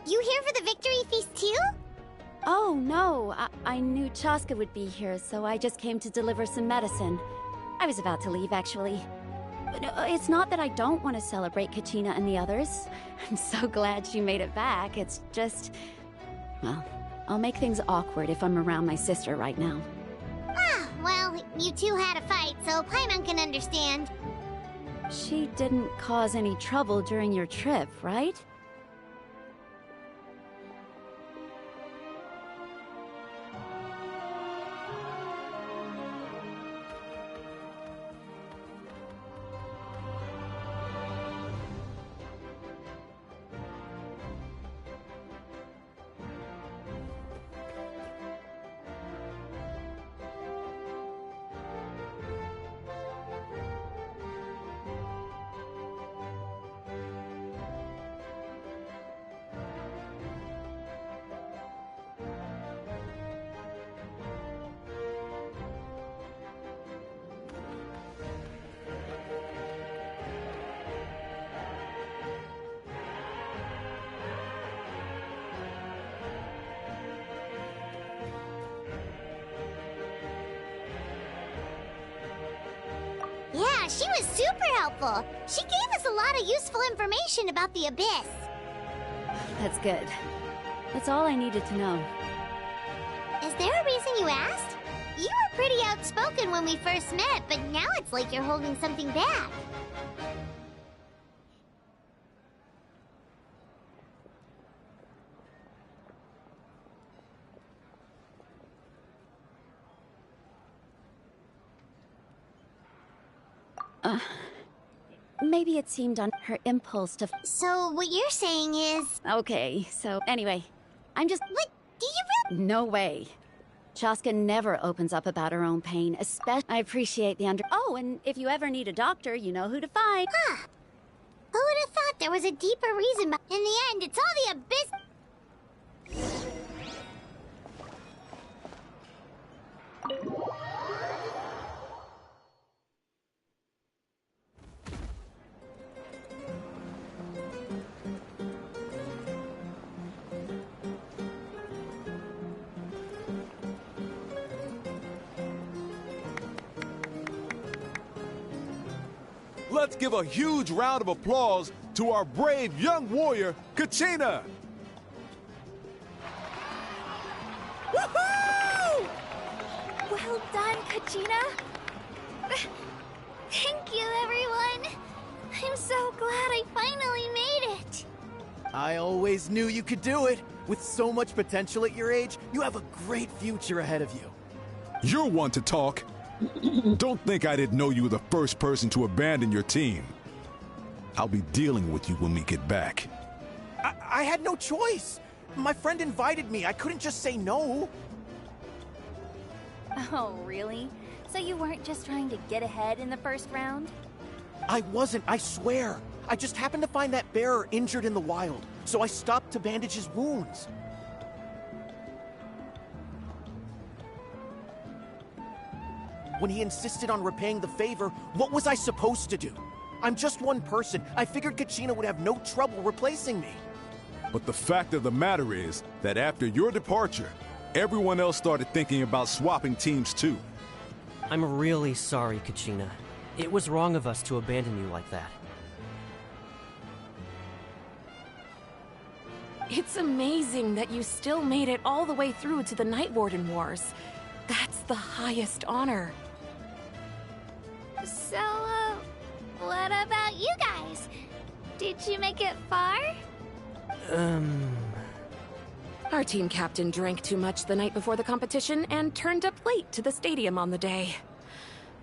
You here for the victory feast too? Oh, no. I knew Chaska would be here, so I just came to deliver some medicine. I was about to leave, actually. But it's not that I don't want to celebrate Kachina and the others. I'm so glad she made it back. It's just... well, I'll make things awkward if I'm around my sister right now. Ah, well, you two had a fight, so Paimon can understand. She didn't cause any trouble during your trip, right? Yeah, she was super helpful. She gave us a lot of useful information about the Abyss. That's good. That's all I needed to know. Is there a reason you asked? You were pretty outspoken when we first met, but now it's like you're holding something back. Maybe it seemed on her impulse to... So what you're saying is... Okay, so anyway, I'm just... What? Do you really... No way. Chaska never opens up about her own pain, especially... I appreciate the Oh, and if you ever need a doctor, you know who to find. Huh. Who would have thought there was a deeper reason, but in the end, it's all the Abyss... Let's give a huge round of applause to our brave young warrior, Kachina! Woohoo! Well done, Kachina. Thank you, everyone. I'm so glad I finally made it. I always knew you could do it. With so much potential at your age, you have a great future ahead of you. You're one to talk. Don't think I didn't know you were the first person to abandon your team. I'll be dealing with you when we get back. I had no choice. My friend invited me. I couldn't just say no. Oh, really? So you weren't just trying to get ahead in the first round? I wasn't, I swear. I just happened to find that bearer injured in the wild, so I stopped to bandage his wounds. When he insisted on repaying the favor, what was I supposed to do? I'm just one person. I figured Kachina would have no trouble replacing me. But the fact of the matter is that after your departure, everyone else started thinking about swapping teams too. I'm really sorry, Kachina. It was wrong of us to abandon you like that. It's amazing that you still made it all the way through to the Night Warden Wars. That's the highest honor. So, what about you guys? Did you make it far? Our team captain drank too much the night before the competition and turned up late to the stadium on the day.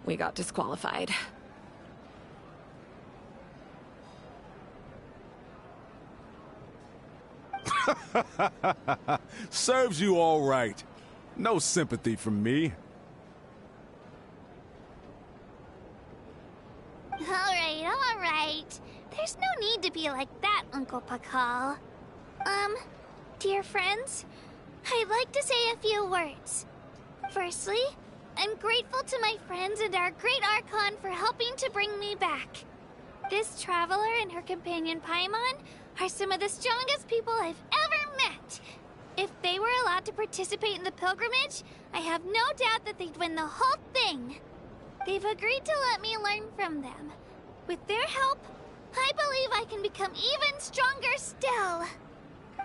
We got disqualified. Serves you all right. No sympathy from me. All right. There's no need to be like that, Uncle Pakal. Dear friends, I'd like to say a few words. Firstly, I'm grateful to my friends and our great Archon for helping to bring me back. This traveler and her companion Paimon are some of the strongest people I've ever met. If they were allowed to participate in the pilgrimage, I have no doubt that they'd win the whole thing. They've agreed to let me learn from them. With their help, I believe I can become even stronger still.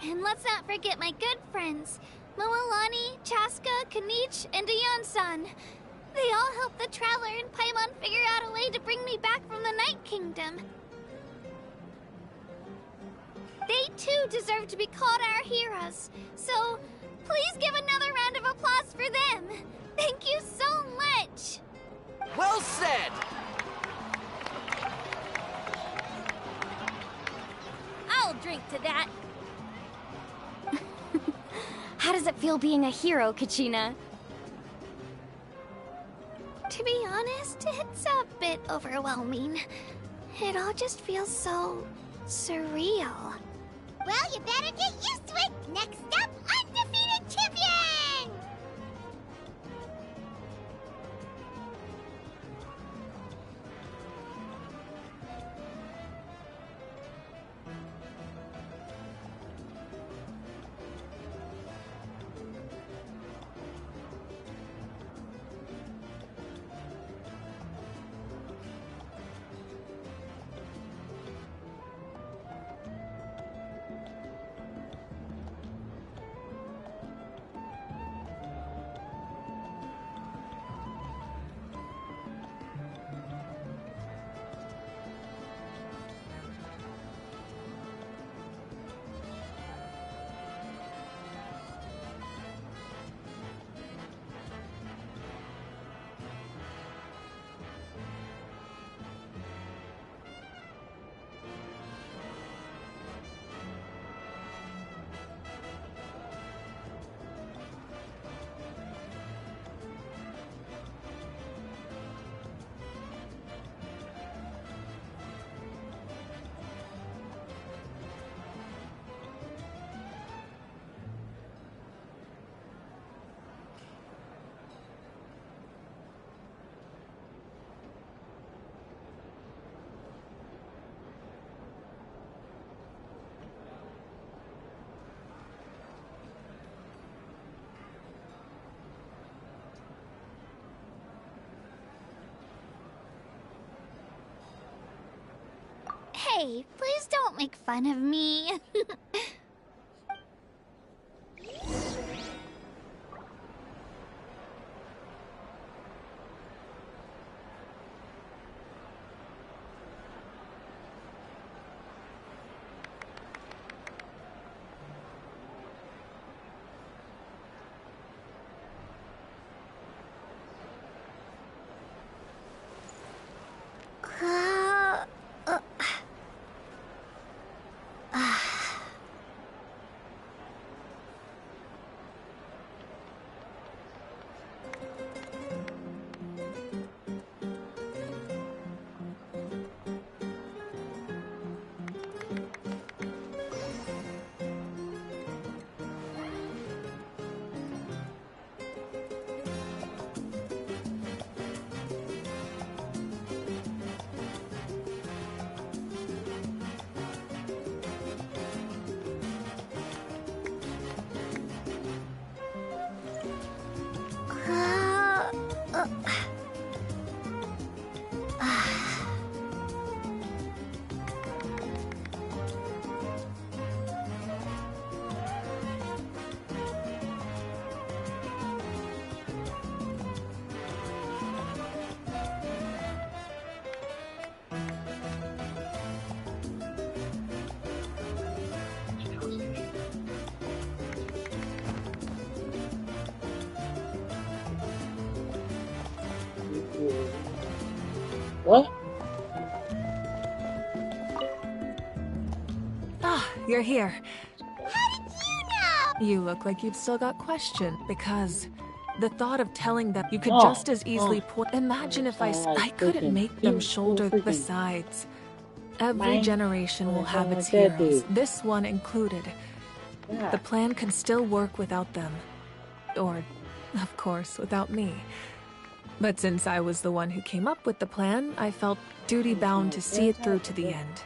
And let's not forget my good friends, Moalani, Chaska, Kanich, and Aeon-san. They all helped the Traveler and Paimon figure out a way to bring me back from the Night Kingdom. They too deserve to be called our heroes, so please give another round of applause for them. Thank you so much! Well said! I'll drink to that. How does it feel being a hero, Kachina? To be honest, it's a bit overwhelming. It all just feels so surreal. Well, you better get used to it! Next up, undefeated champion! Hey, please don't make fun of me. What? Ah, you're here. How did you know? You look like you've still got questions, because the thought of telling them you could Oh, just as easily Imagine if I couldn't freaking make them cute, shoulder freaking- besides. Every Man, generation will have like its that, heroes, dude. this one included. Yeah. The plan could still work without them. Or, of course, without me. But since I was the one who came up with the plan, I felt duty-bound to see it through to the end.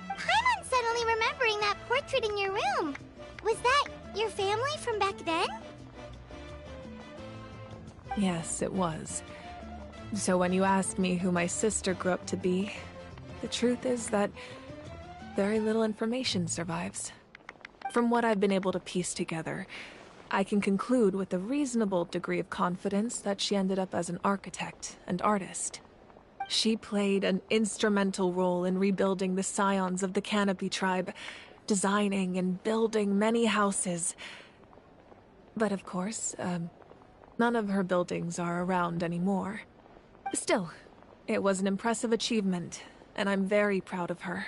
I'm suddenly remembering that portrait in your room. Was that your family from back then? Yes, it was. So when you asked me who my sister grew up to be, the truth is that very little information survives. From what I've been able to piece together, I can conclude with a reasonable degree of confidence that she ended up as an architect and artist. She played an instrumental role in rebuilding the scions of the Canopy tribe, designing and building many houses. But of course, none of her buildings are around anymore. Still, it was an impressive achievement, and I'm very proud of her.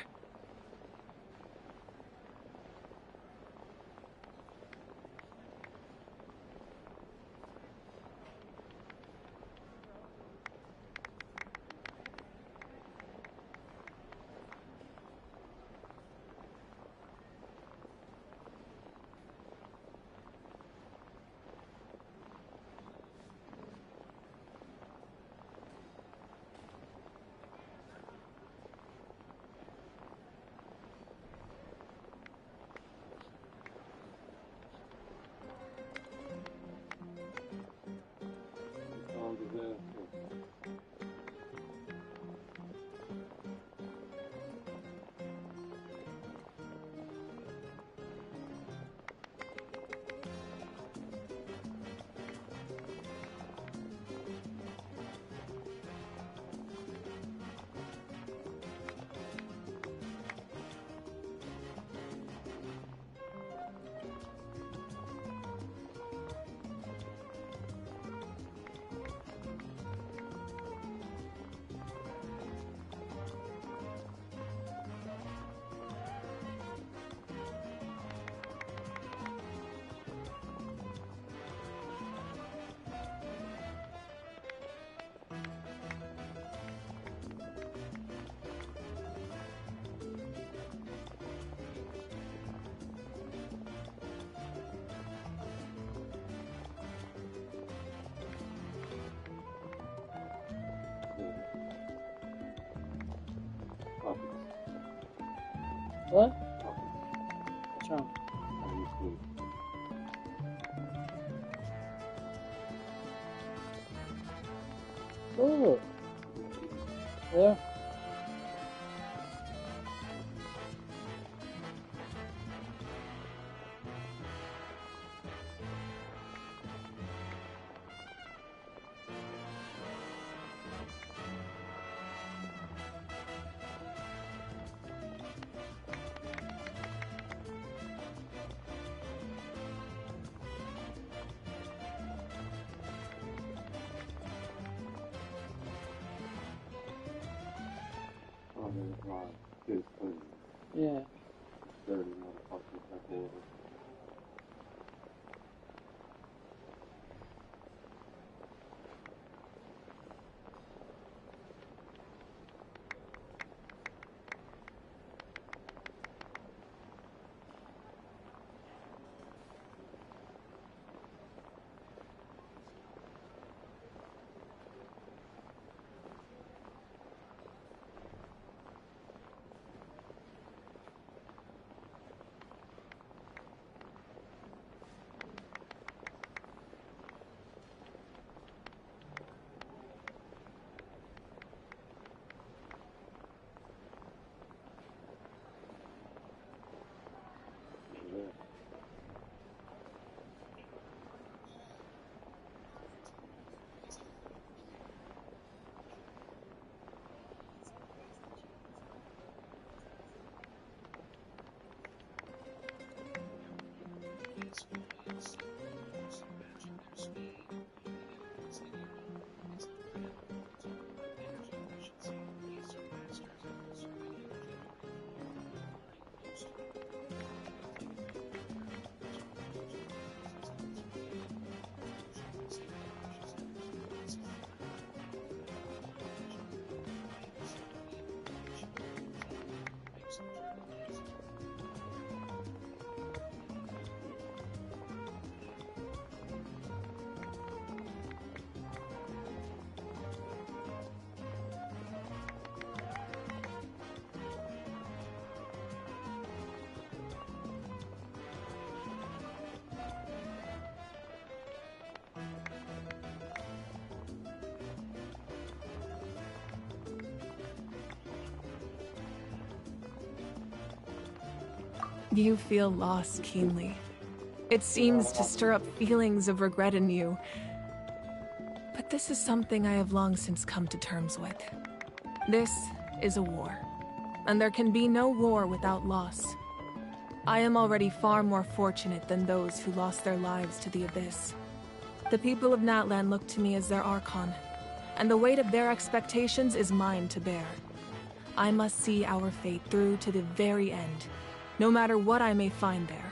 What? What's wrong? Oh. Yeah. Yeah. You feel loss keenly. It seems to stir up feelings of regret in you. But this is something I have long since come to terms with. This is a war, and there can be no war without loss. I am already far more fortunate than those who lost their lives to the Abyss. The people of Natland look to me as their Archon, and the weight of their expectations is mine to bear. I must see our fate through to the very end, no matter what I may find there.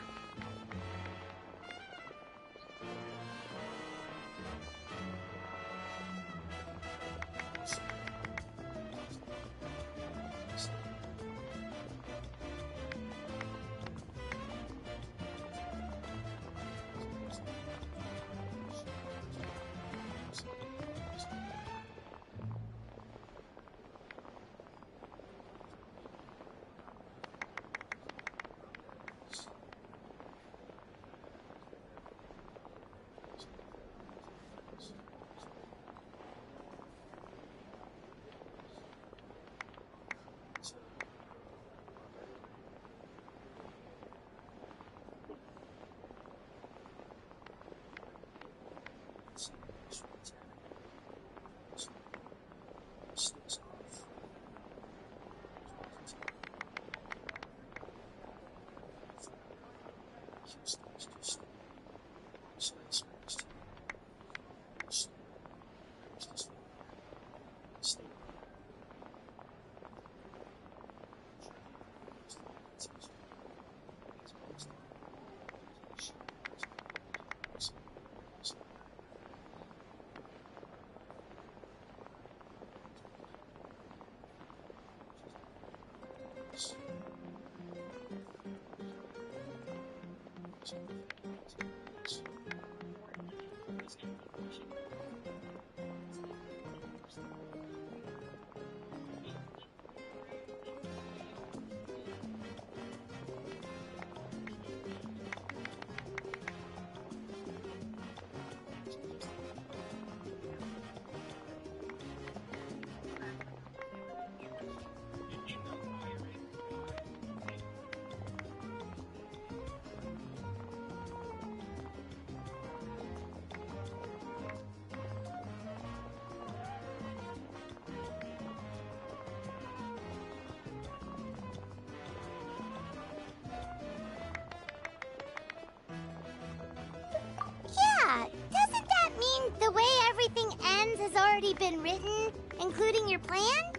Yeah, doesn't that mean the way everything ends has already been written, including your plan?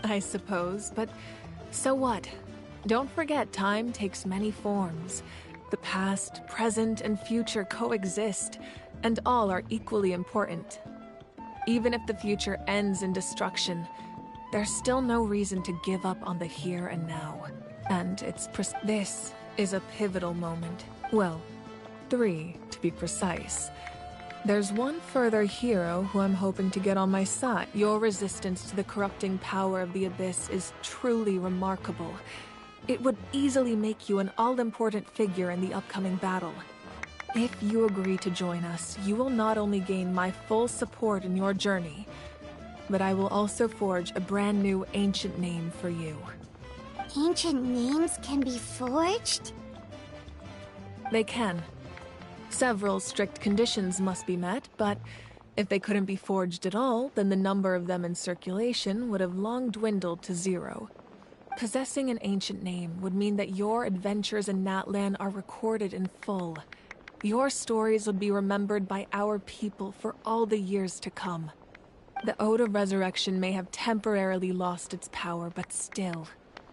I suppose, but so what? Don't forget, time takes many forms. The past, present, and future coexist, and all are equally important. Even if the future ends in destruction, there's still no reason to give up on the here and now. And this is a pivotal moment. Well, 3, to be precise. There's one further hero who I'm hoping to get on my side. Your resistance to the corrupting power of the Abyss is truly remarkable. It would easily make you an all-important figure in the upcoming battle. If you agree to join us, you will not only gain my full support in your journey, but I will also forge a brand new ancient name for you. Ancient names can be forged? They can. Several strict conditions must be met, but if they couldn't be forged at all, then the number of them in circulation would have long dwindled to 0. Possessing an ancient name would mean that your adventures in Natland are recorded in full. Your stories would be remembered by our people for all the years to come. The Ode of Resurrection may have temporarily lost its power, but still,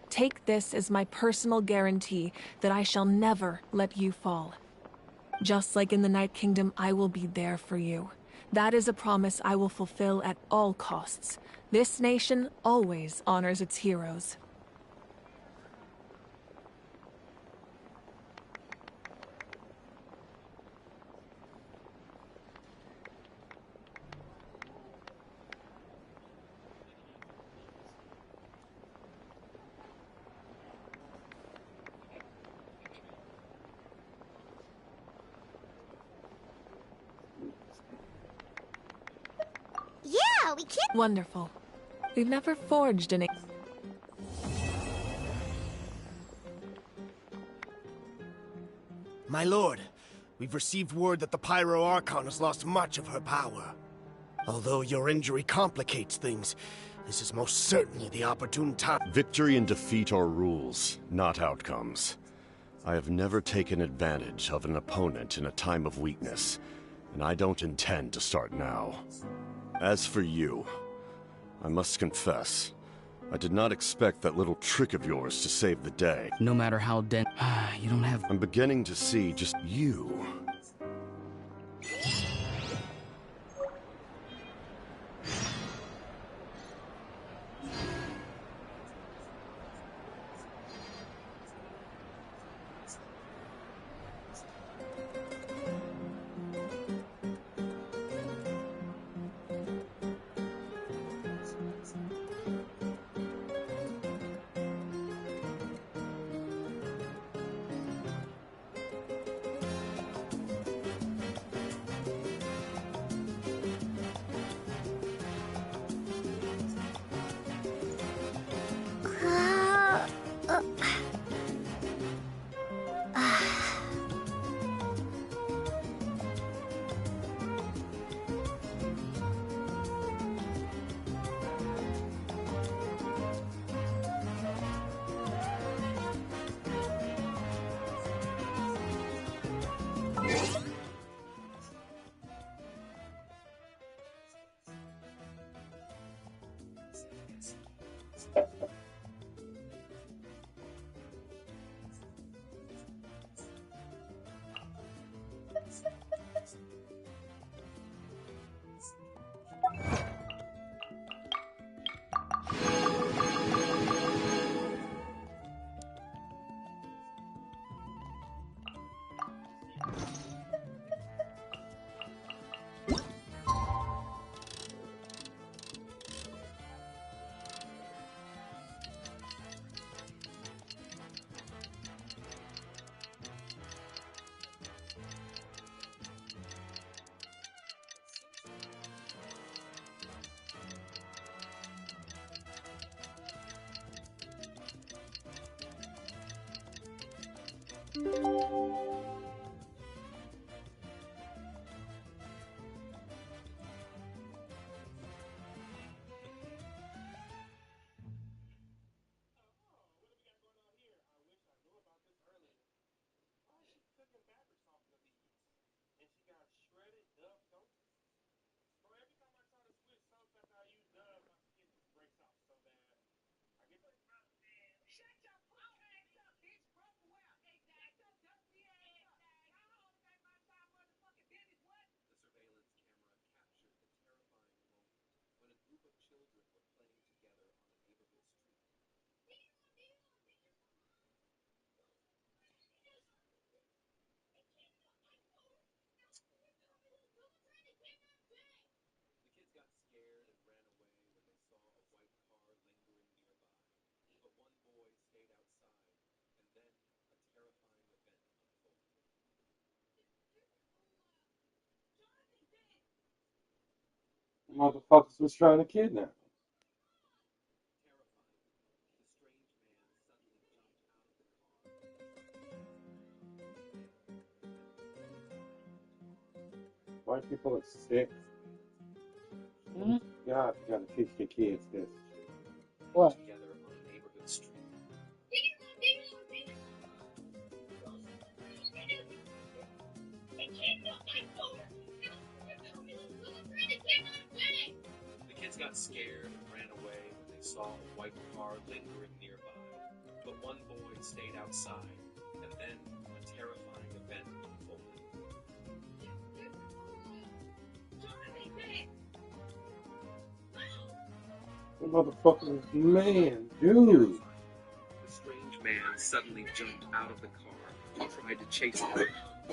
take this as my personal guarantee that I shall never let you fall. Just like in the Night Kingdom, I will be there for you. That is a promise I will fulfill at all costs. This nation always honors its heroes. Yeah, we can't. Wonderful. We've never forged any. My lord, we've received word that the Pyro Archon has lost much of her power. Although your injury complicates things, this is most certainly the opportune time. Victory and defeat are rules, not outcomes. I have never taken advantage of an opponent in a time of weakness, and I don't intend to start now. As for you, I must confess, I did not expect that little trick of yours to save the day. No matter how you don't have... I'm beginning to see just you. Motherfuckers was trying to kidnap him. White people are sick. God, you gotta teach your kids this. What? The kids got scared and ran away when they saw a white car lingering nearby. But one boy stayed outside, and then a terrifying event unfolded. The motherfucker, man, dude. The strange man suddenly jumped out of the car and tried to chase them.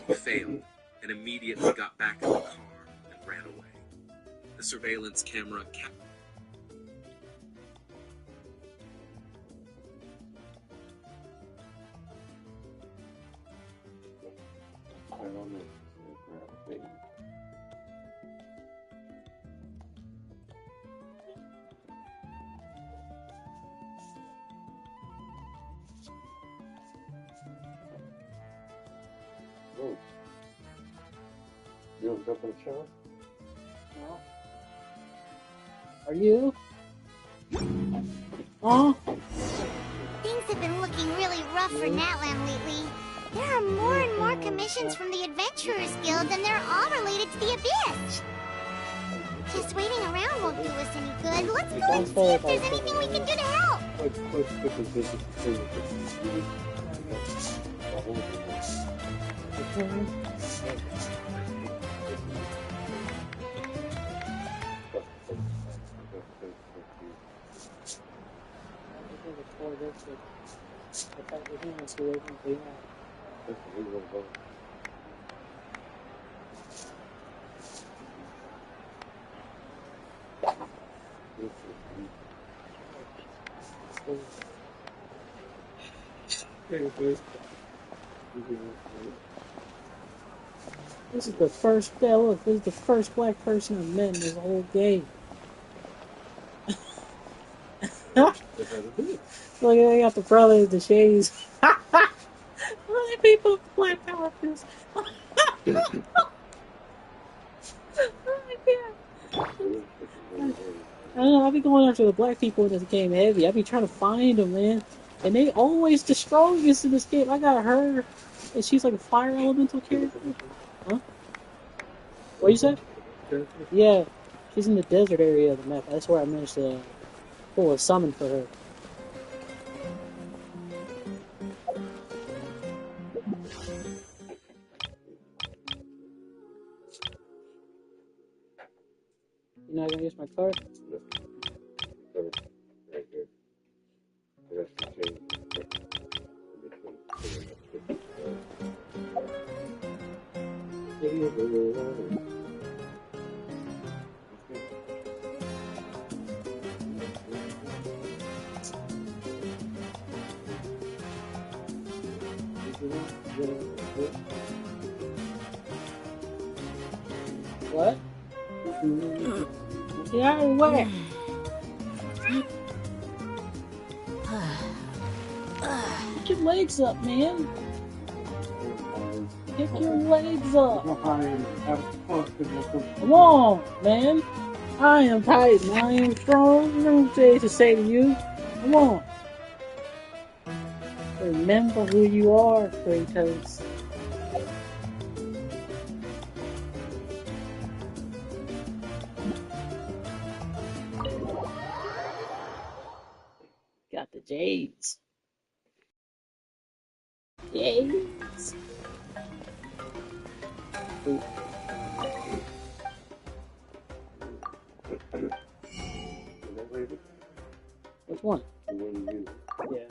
He failed and immediately got back in the car and ran away. The surveillance camera captured. I don't know. Oh. You don't jump in the shower? No. Are you? Oh? Things have been looking really rough for Natland lately. There are more and more commissions from the Adventurers Guild, and they're all related to the Abyss. Just waiting around won't do us any good. Let's go and see if there's anything we can do to help. This is the first, yeah, look, this is the first black person I've met in this whole game. Look, they got the brothers, the shades. Black people, black power feels. Oh my god. I don't know, I be going after the black people in this game heavy. I be trying to find them, man. And they always the strongest in this game. I got her, and she's like a fire elemental character. Huh? What you said? Yeah, she's in the desert area of the map. That's where I managed to pull a summon for her. You're not gonna use my card? Right here. That's the change. What? Get out of the way! Get your legs up, man! Get your legs up! Come on, man! I am Titan, I am strong. No day to say to you. Come on! Remember who you are, Kratos. Got the Jades. Jades. Ooh. Which one? Yeah.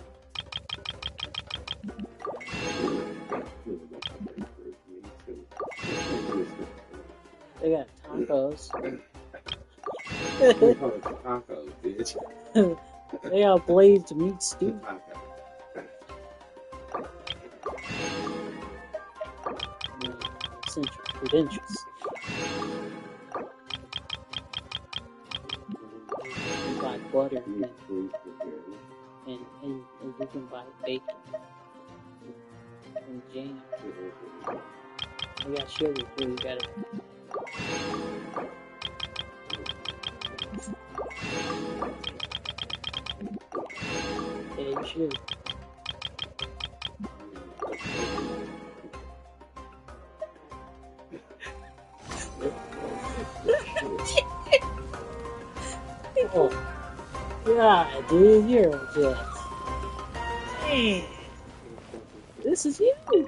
They got tacos. Tacos, bitch. They got blades to meat stew. Essential credentials. You buy butter and you can buy bacon and jam. You got sugar too, you got it. Yeah, you should. Oh, God, dude, you're just. Man, this is you. Give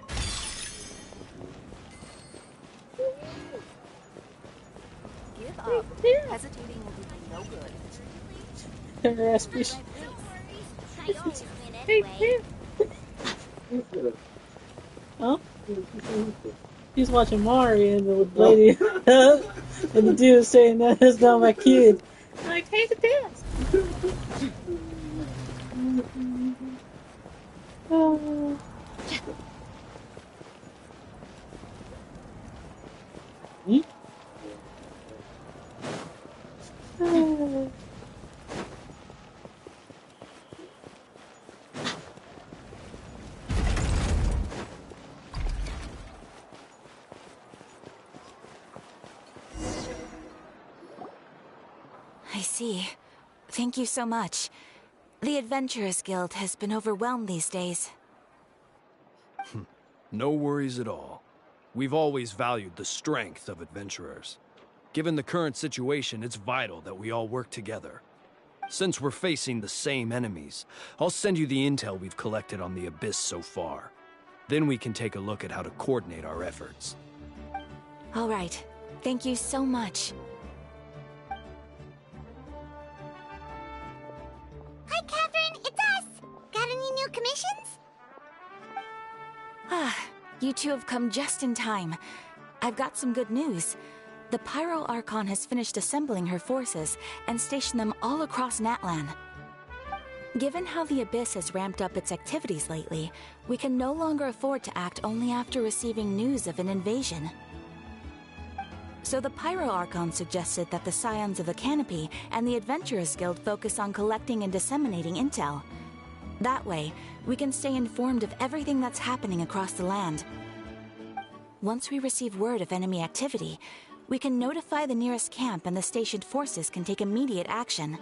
up. Hesitating will do you no good. Her ass fish. Huh? He's watching Mari and the lady and the dude is saying that's not my kid. I'm like, take the test. Oh. Hmm? Oh. see. Thank you so much. The Adventurers Guild has been overwhelmed these days. No worries at all. We've always valued the strength of adventurers. Given the current situation, it's vital that we all work together. Since we're facing the same enemies, I'll send you the intel we've collected on the Abyss so far. Then we can take a look at how to coordinate our efforts. All right. Thank you so much. Hi, Catherine. It's us. Got any new commissions? You two have come just in time. I've got some good news. The Pyro Archon has finished assembling her forces and stationed them all across Natland. Given how the Abyss has ramped up its activities lately, we can no longer afford to act only after receiving news of an invasion. So the Pyro Archon suggested that the Scions of the Canopy and the Adventurers Guild focus on collecting and disseminating intel. That way, we can stay informed of everything that's happening across the land. Once we receive word of enemy activity, we can notify the nearest camp and the stationed forces can take immediate action.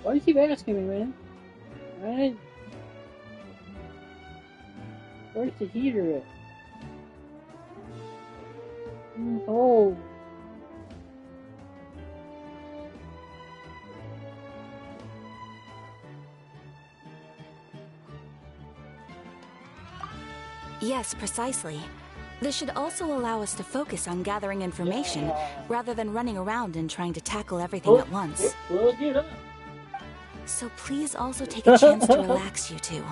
Why do you keep asking me, man? Alright? Where's the heater at? Oh. Yes, precisely. This should also allow us to focus on gathering information, rather than running around and trying to tackle everything at once. Plug it up. So please also take a chance to relax, you two.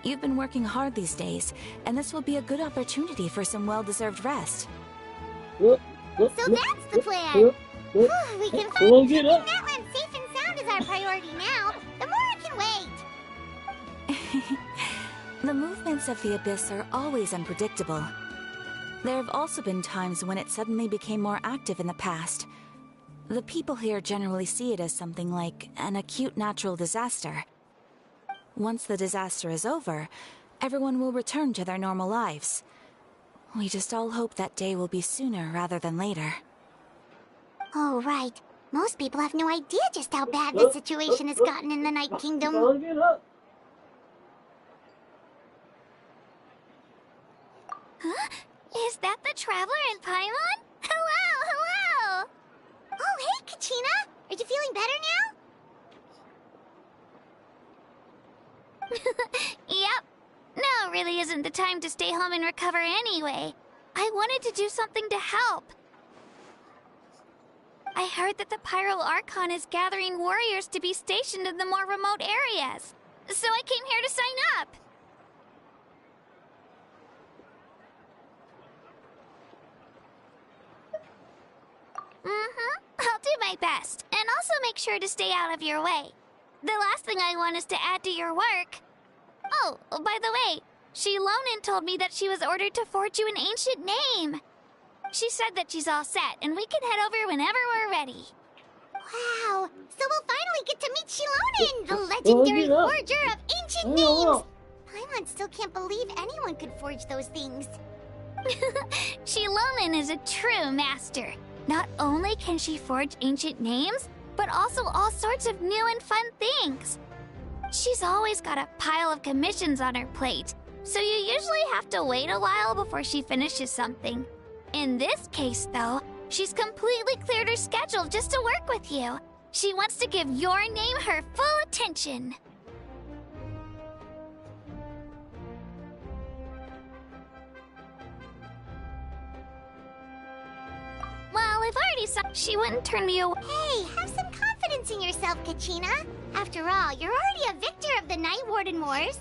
You've been working hard these days, and this will be a good opportunity for some well-deserved rest. So that's the plan! We can finally keep Natland safe and sound is our priority now. The more I can wait. The movements of the Abyss are always unpredictable. There have also been times when it suddenly became more active in the past. The people here generally see it as something like an acute natural disaster. Once the disaster is over, everyone will return to their normal lives. We just all hope that day will be sooner rather than later. Oh, right. Most people have no idea just how bad the situation has gotten in the Night Kingdom. Huh? Is that the Traveler in Paimon? Hello, hello! Oh, hey, Kachina! Are you feeling better now? Yep. Now really isn't the time to stay home and recover anyway. I wanted to do something to help. I heard that the Pyro Archon is gathering warriors to be stationed in the more remote areas. So I came here to sign up. I'll do my best, and also make sure to stay out of your way. The last thing I want is to add to your work. Oh, by the way, Shilonin told me that she was ordered to forge you an ancient name. She said that she's all set, and we can head over whenever we're ready. Wow, so we'll finally get to meet Shilonin, the legendary forger of ancient names! Paimon still can't believe anyone could forge those things. Shilonin is a true master. Not only can she forge ancient names, but also all sorts of new and fun things. She's always got a pile of commissions on her plate, so you usually have to wait a while before she finishes something. In this case, though, she's completely cleared her schedule just to work with you. She wants to give your name her full attention. Well, I've already saw she wouldn't turn me away. Hey, have some confidence in yourself, Kachina. After all, you're already a victor of the Night Warden Wars.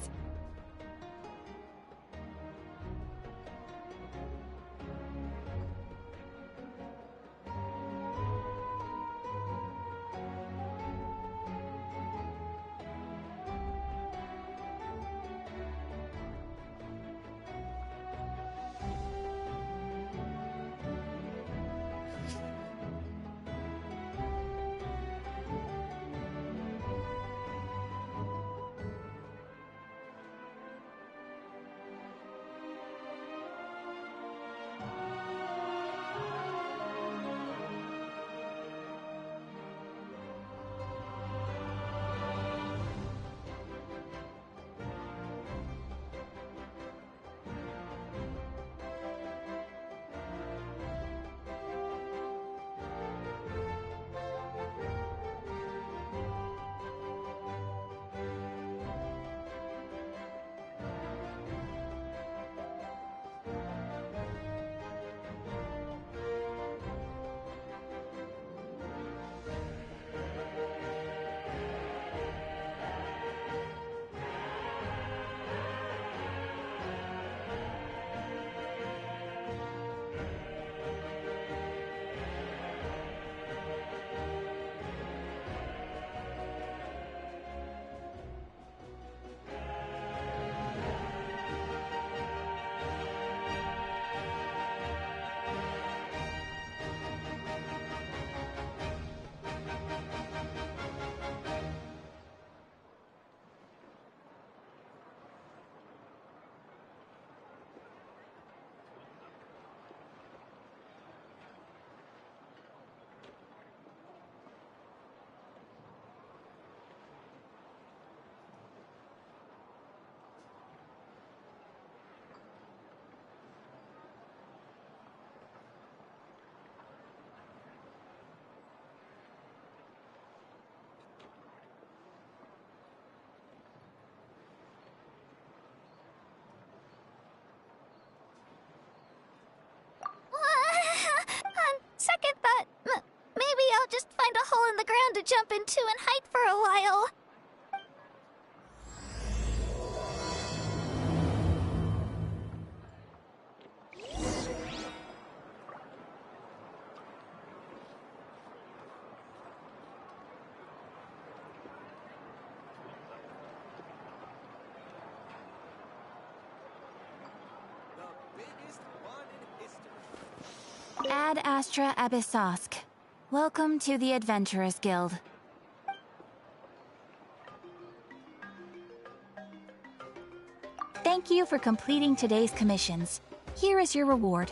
pond to jump into and hide for a while. Ad Astra Abyssosk. Welcome to the Adventurers Guild. Thank you for completing today's commissions. Here is your reward.